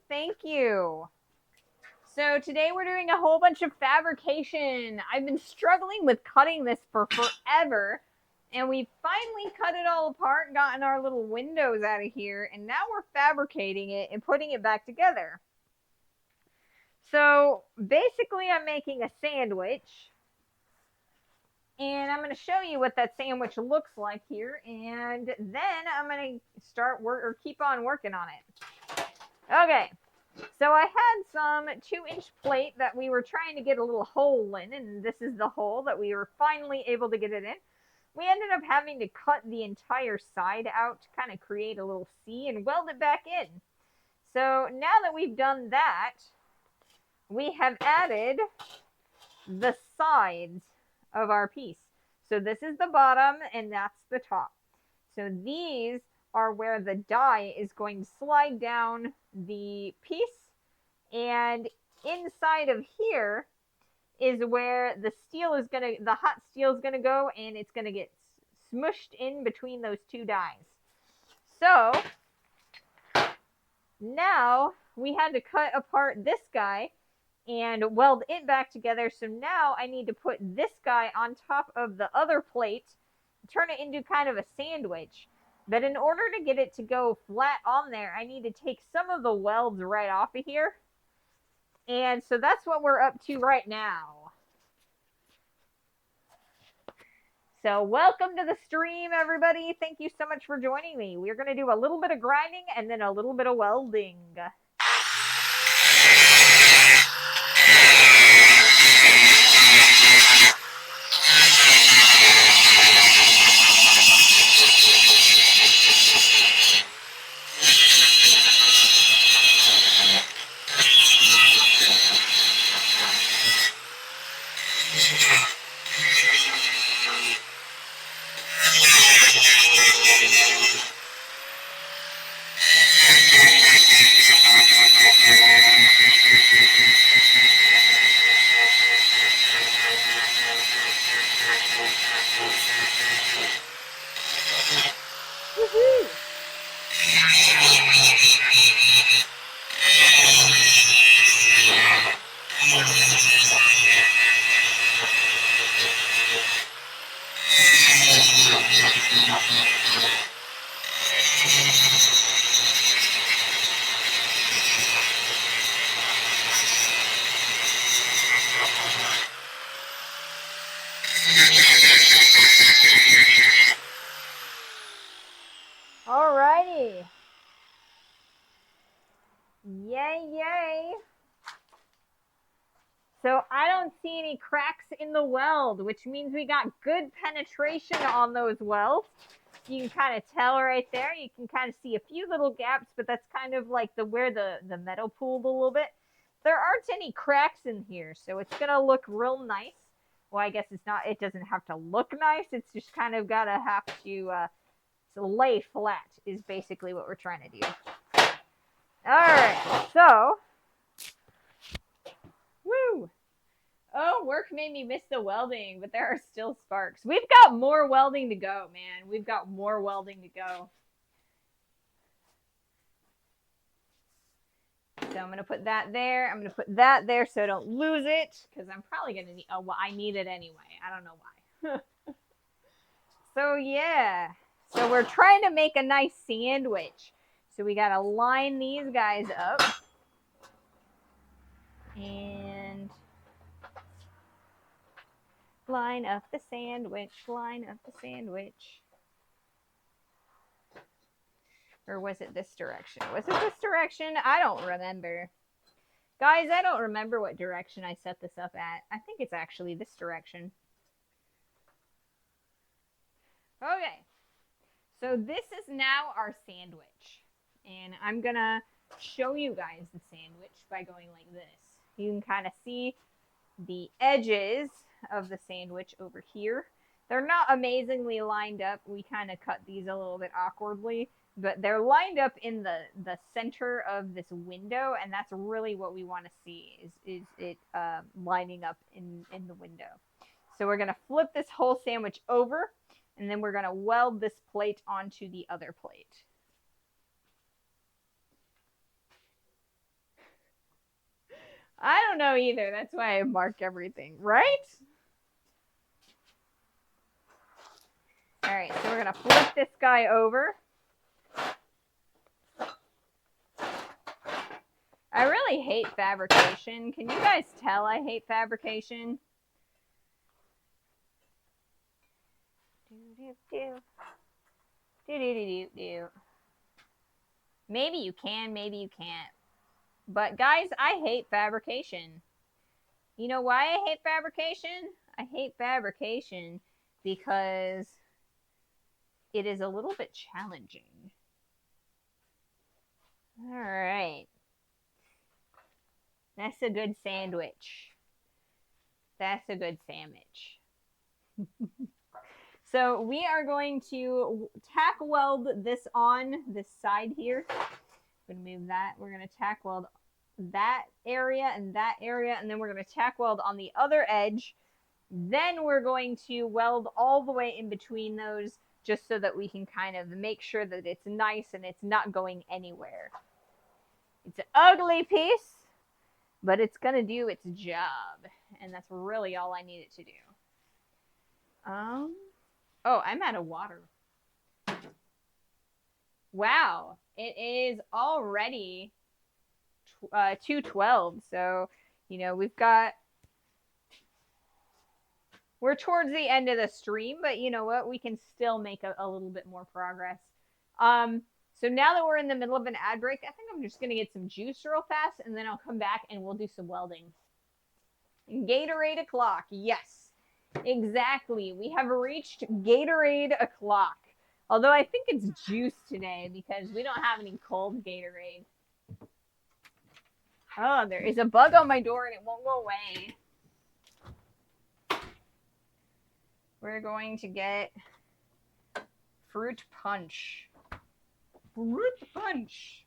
So today we're doing a whole bunch of fabrication. I've been struggling with cutting this for forever, and we finally cut it all apart, gotten our little windows out of here, and now we're fabricating it and putting it back together. So basically I'm making a sandwich, and I'm going to show you what that sandwich looks like here, and then I'm going to start keep on working on it. Okay. So I had some 2-inch plate that we were trying to get a little hole in, and this is the hole that we were finally able to get it in. We ended up having to cut the entire side out to kind of create a little C and weld it back in. So now that we've done that, we have added the sides of our piece. So this is the bottom and that's the top. So these are where the die is going to slide down the piece, and inside of here is where the hot steel is gonna go, and it's gonna get smushed in between those two dies. So now we had to cut apart this guy and weld it back together. So now I need to put this guy on top of the other plate, turn it into kind of a sandwich. But in order to get it to go flat on there, I need to take some of the welds right off of here. And so that's what we're up to right now. So welcome to the stream, everybody. Thank you so much for joining me. We're going to do a little bit of grinding and then a little bit of welding. Alrighty. Yay. So I don't see any cracks in the weld, which means we got good penetration on those welds. You can kind of tell right there. You can kind of see a few little gaps, but that's kind of like where the metal pooled a little bit. There aren't any cracks in here, so it's gonna look real nice. Well, I guess it's not. It doesn't have to look nice. It's just kind of gotta have to lay flat. Is basically what we're trying to do. All right, so. Woo! Oh, work made me miss the welding, but there are still sparks. We've got more welding to go, man. We've got more welding to go. So I'm going to put that there. I'm going to put that there so I don't lose it, because I'm probably going to need, oh, well, I need it anyway. I don't know why. So, yeah. So we're trying to make a nice sandwich. So we got to line these guys up. And line up the sandwich, line up the sandwich. Or was it this direction? Was it this direction? I don't remember. Guys, I don't remember what direction I set this up at. I think it's actually this direction. Okay. So this is now our sandwich. And I'm going to show you guys the sandwich by going like this. You can kind of see the edges of the sandwich over here. They're not amazingly lined up. We kind of cut these a little bit awkwardly, but they're lined up in the center of this window, and that's really what we want to see is it lining up in the window. So we're going to flip this whole sandwich over, and then we're going to weld this plate onto the other plate. I don't know either. That's why I mark everything, right? All right, so we're going to flip this guy over. I really hate fabrication. Can you guys tell I hate fabrication? Maybe you can, maybe you can't. But guys, I hate fabrication. You know why I hate fabrication? I hate fabrication because it is a little bit challenging. All right. That's a good sandwich. That's a good sandwich. So we are going to tack weld this on this side here. I'm going to move that. We're going to tack weld that area, and then we're going to tack weld on the other edge. Then we're going to weld all the way in between those, just so that we can kind of make sure that it's nice and it's not going anywhere. It's an ugly piece, but it's going to do its job, and that's really all I need it to do. Oh, I'm out of water. Wow, it is already 2:12, so, you know, we're towards the end of the stream, but you know what? We can still make a little bit more progress. So now that we're in the middle of an ad break, I think I'm just going to get some juice real fast, and then I'll come back and we'll do some welding. Gatorade o'clock. Yes, exactly. We have reached Gatorade o'clock. Although I think it's juice today because we don't have any cold Gatorade. Oh, there is a bug on my door and it won't go away. We're going to get fruit punch. Fruit punch.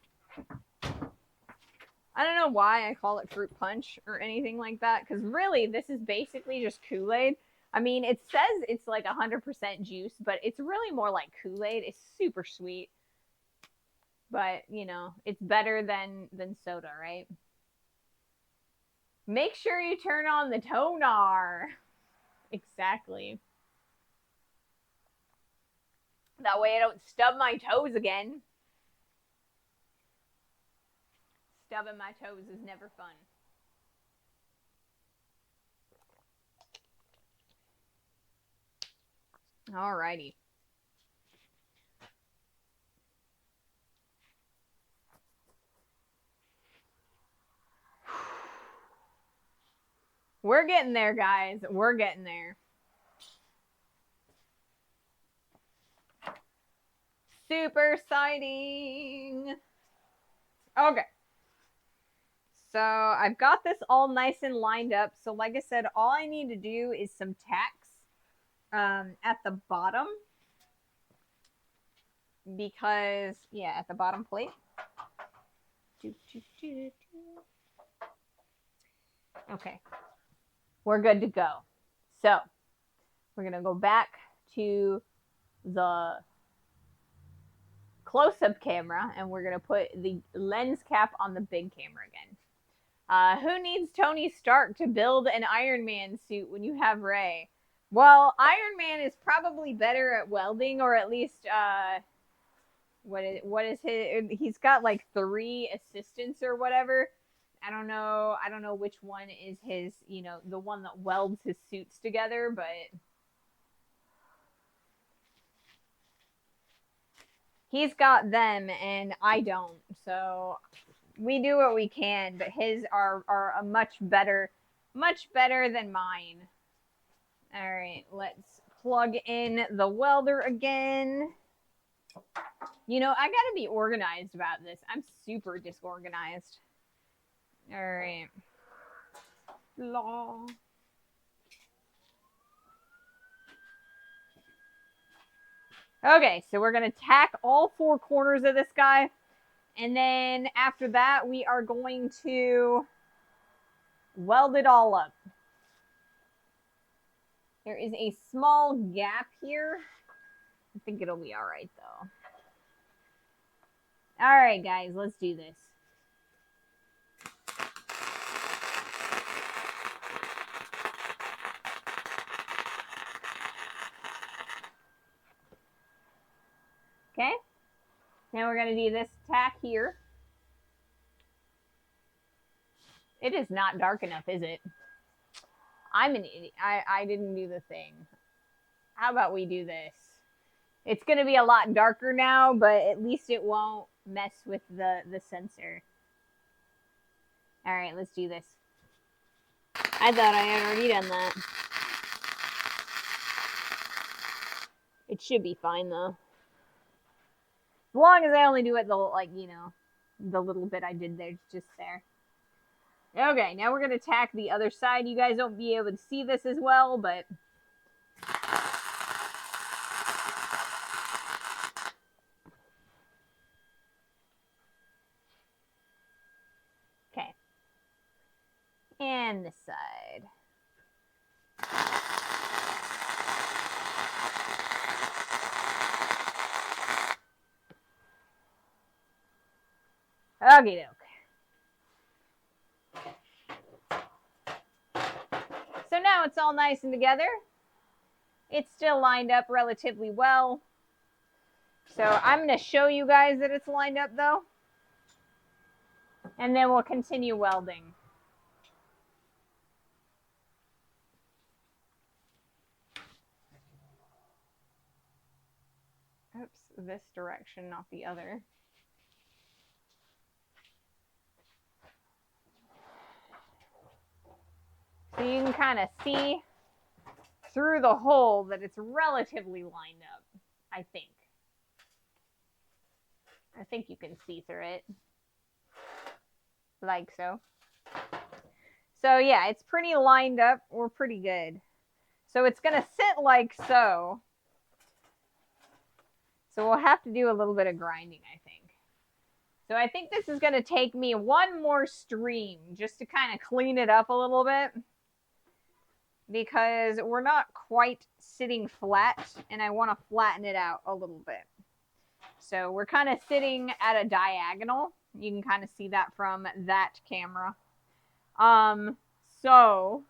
I don't know why I call it fruit punch or anything like that, because really this is basically just Kool-Aid. I mean, it says it's like 100% juice, but it's really more like Kool-Aid. It's super sweet. But, you know, it's better than soda, right? Make sure you turn on the toner. Exactly. That way I don't stub my toes again. Stubbing my toes is never fun. Alrighty. We're getting there, guys. We're getting there. Super exciting. Okay. So I've got this all nice and lined up. So like I said, all I need to do is some tacks at the bottom. Because, yeah, at the bottom plate. Okay. We're good to go. So we're going to go back to the close-up camera, and we're going to put the lens cap on the big camera again. Who needs Tony Stark to build an Iron Man suit when you have Ray? Well, Iron Man is probably better at welding, or at least, what is his, he's got like 3 assistants or whatever. I don't know which one is his, you know, the one that welds his suits together, but he's got them and I don't. So we do what we can, but his are a much better than mine. All right, let's plug in the welder again. You know, I gotta be organized about this. I'm super disorganized. All right. Law. Okay, so we're going to tack all 4 corners of this guy. And then after that, we are going to weld it all up. There is a small gap here. I think it'll be all right, though. All right, guys, let's do this. Okay, now we're going to do this tack here. It is not dark enough, is it? I'm an idiot. I didn't do the thing. How about we do this? It's going to be a lot darker now, but at least it won't mess with the sensor. All right, let's do this. I thought I had already done that. It should be fine, though. As long as I only do it the, like, you know, the little bit I did there, just there. Okay, now we're going to tack the other side. You guys won't be able to see this as well, but... Okay. And this side. Okie doke. So now it's all nice and together. It's still lined up relatively well. So I'm going to show you guys that it's lined up, though. And then we'll continue welding. Oops, this direction, not the other. So you can kind of see through the hole that it's relatively lined up, I think. I think you can see through it. Like so. So yeah, it's pretty lined up. We're pretty good. So it's going to sit like so. So we'll have to do a little bit of grinding, I think. So I think this is going to take me one more stream just to kind of clean it up a little bit. Because we're not quite sitting flat, and I want to flatten it out a little bit. So we're kind of sitting at a diagonal. You can kind of see that from that camera. So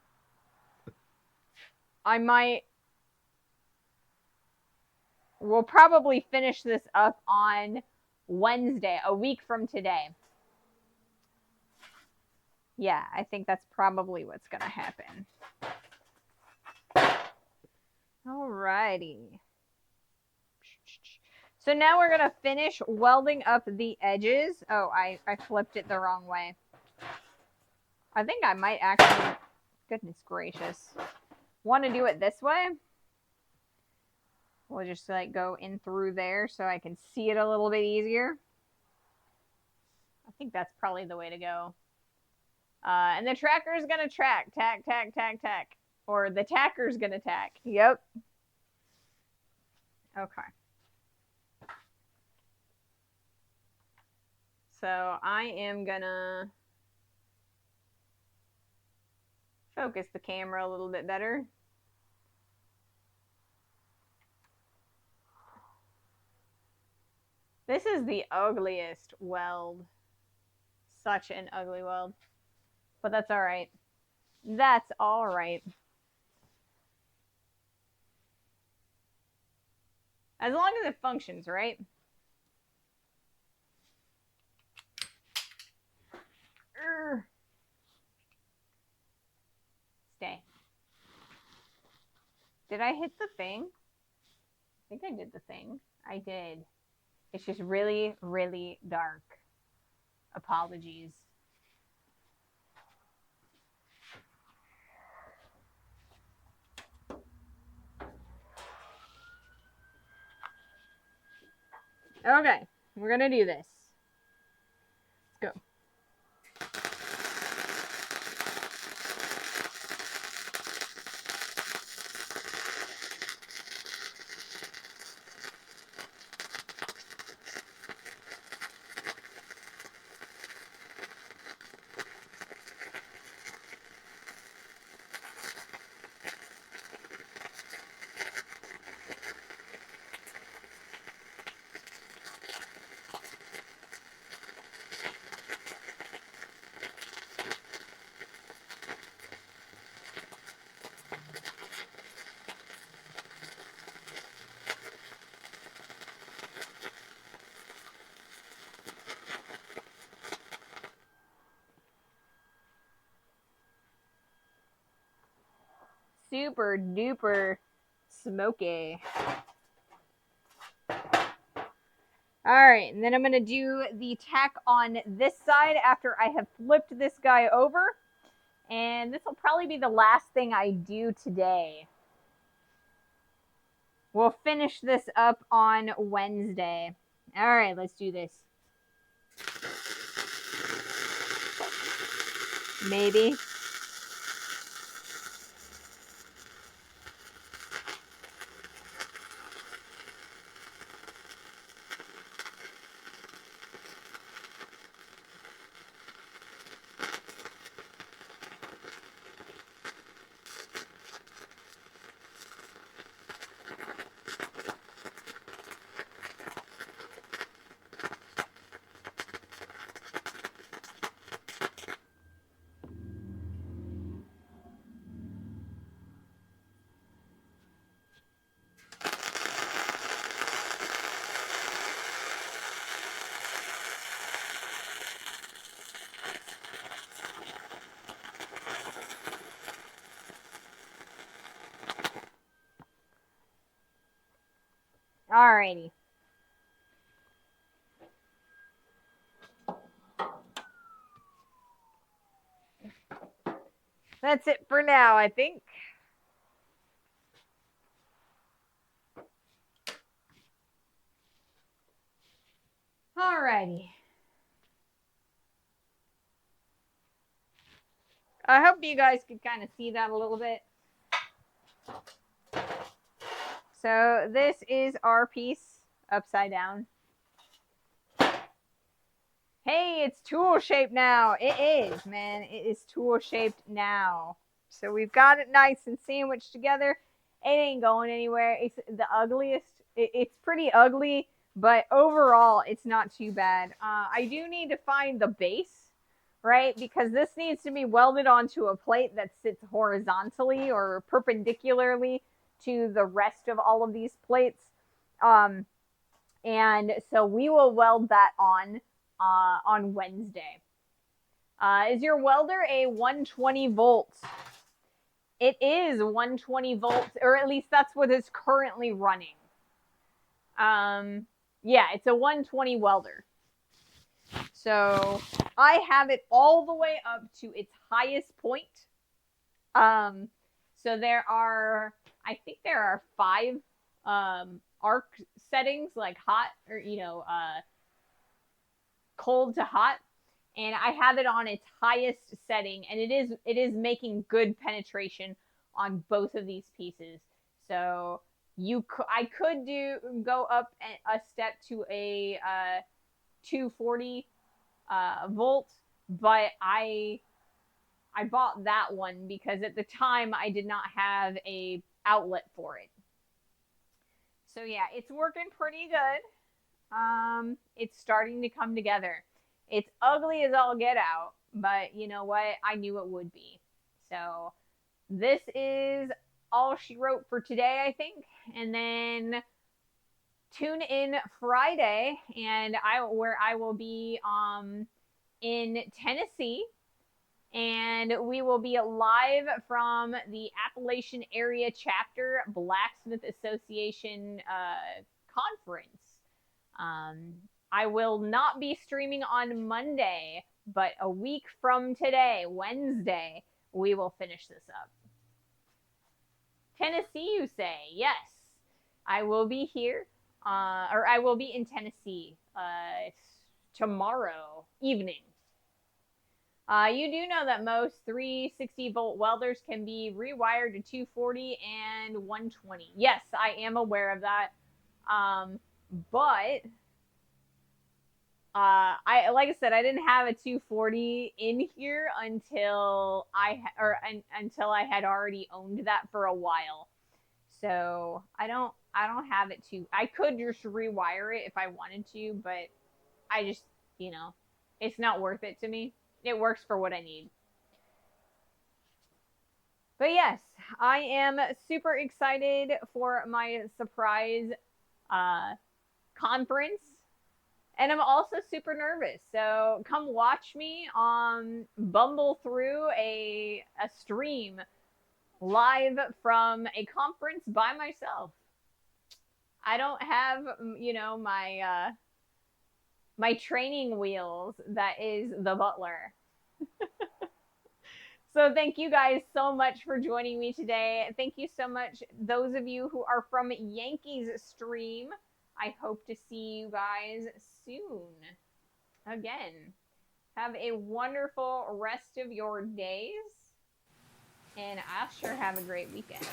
we'll probably finish this up on Wednesday, a week from today. Yeah, I think that's probably what's going to happen. Alrighty. So now we're going to finish welding up the edges. Oh, I flipped it the wrong way. I think I might actually... Goodness gracious. Want to do it this way? We'll just like go in through there so I can see it a little bit easier. I think that's probably the way to go. And the tracker's gonna track. Tack, tack, tack, tack. Or the tacker's gonna tack. Yep. Okay. So I am gonna focus the camera a little bit better. This is the ugliest weld. Such an ugly weld. But that's alright. That's alright. As long as it functions, right? Stay. Did I hit the thing? I think I did the thing. I did. It's just really, really dark. Apologies. Okay, we're gonna do this. Let's go. Super duper smoky. Alright, and then I'm going to do the tack on this side after I have flipped this guy over. And this will probably be the last thing I do today. We'll finish this up on Wednesday. Alright, let's do this. Maybe. Alrighty. That's it for now, I think. Alrighty. I hope you guys could kind of see that a little bit. So this is our piece upside down. Hey, it's tool shaped now. It is, man. It is tool shaped now. So we've got it nice and sandwiched together. It ain't going anywhere. It's the ugliest. It's pretty ugly, but overall, it's not too bad. I do need to find the base, right? Because this needs to be welded onto a plate that sits horizontally or perpendicularly to the rest of all of these plates. And so we will weld that on Wednesday. Is your welder a 120 volts? It is 120 volts, or at least that's what it's currently running. Yeah, it's a 120 welder. So I have it all the way up to its highest point. So I think there are 5 arc settings, like hot or cold to hot, and I have it on its highest setting, and it is making good penetration on both of these pieces. So I could go up a step to a 240 volt, but I bought that one because at the time I did not have a outlet for it. So yeah, it's working pretty good. It's starting to come together. It's ugly as all get out, but you know what? I knew it would be. So this is all she wrote for today, I think. And then tune in Friday, and where I will be in Tennessee, and we will be live from the Appalachian Area Chapter Blacksmith Association conference. I will not be streaming on Monday, but a week from today, Wednesday, we will finish this up. Tennessee, you say? Yes, I will be here, or I will be in Tennessee tomorrow evening. You do know that most 360 volt welders can be rewired to 240 and 120. Yes, I am aware of that. But like I said, I didn't have a 240 in here until until I had already owned that for a while. So I don't have it I could just rewire it if I wanted to, but I just, it's not worth it to me. It works for what I need. But yes, I am super excited for my surprise conference. And I'm also super nervous. So come watch me bumble through a stream live from a conference by myself. I don't have, my training wheels that is the butler. So thank you guys so much for joining me today. Thank you so much, those of you who are from Yankees stream. I hope to see you guys soon. Again, have a wonderful rest of your days, and I'll sure have a great weekend.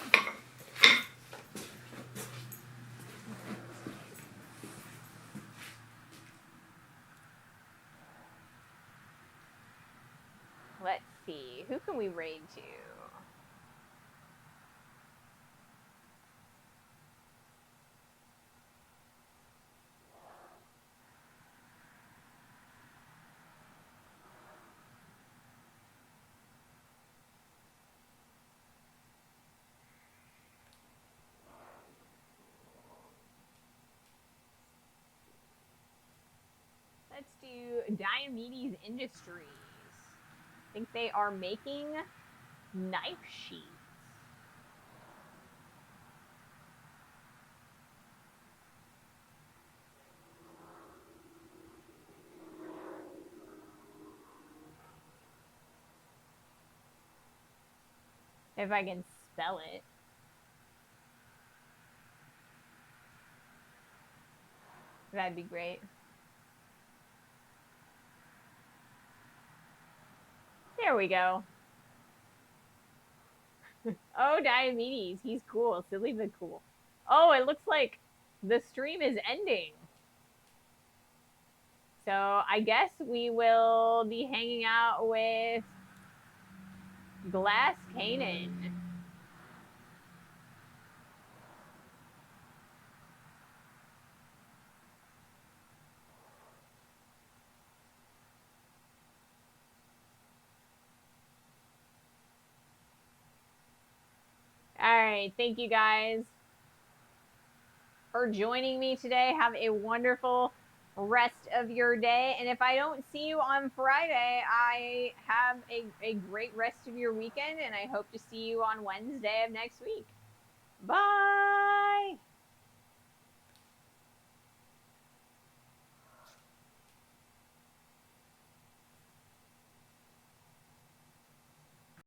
Let's see, who can we raid to? Let's do Diomedes Industries. I think they are making knife sheaths. If I can spell it. That'd be great. There we go. Oh, Diomedes. He's cool. Silly but cool. Oh, it looks like the stream is ending. So I guess we will be hanging out with Glass Canaan. All right. Thank you guys for joining me today. Have a wonderful rest of your day. And if I don't see you on Friday, I have a great rest of your weekend, and I hope to see you on Wednesday of next week. Bye.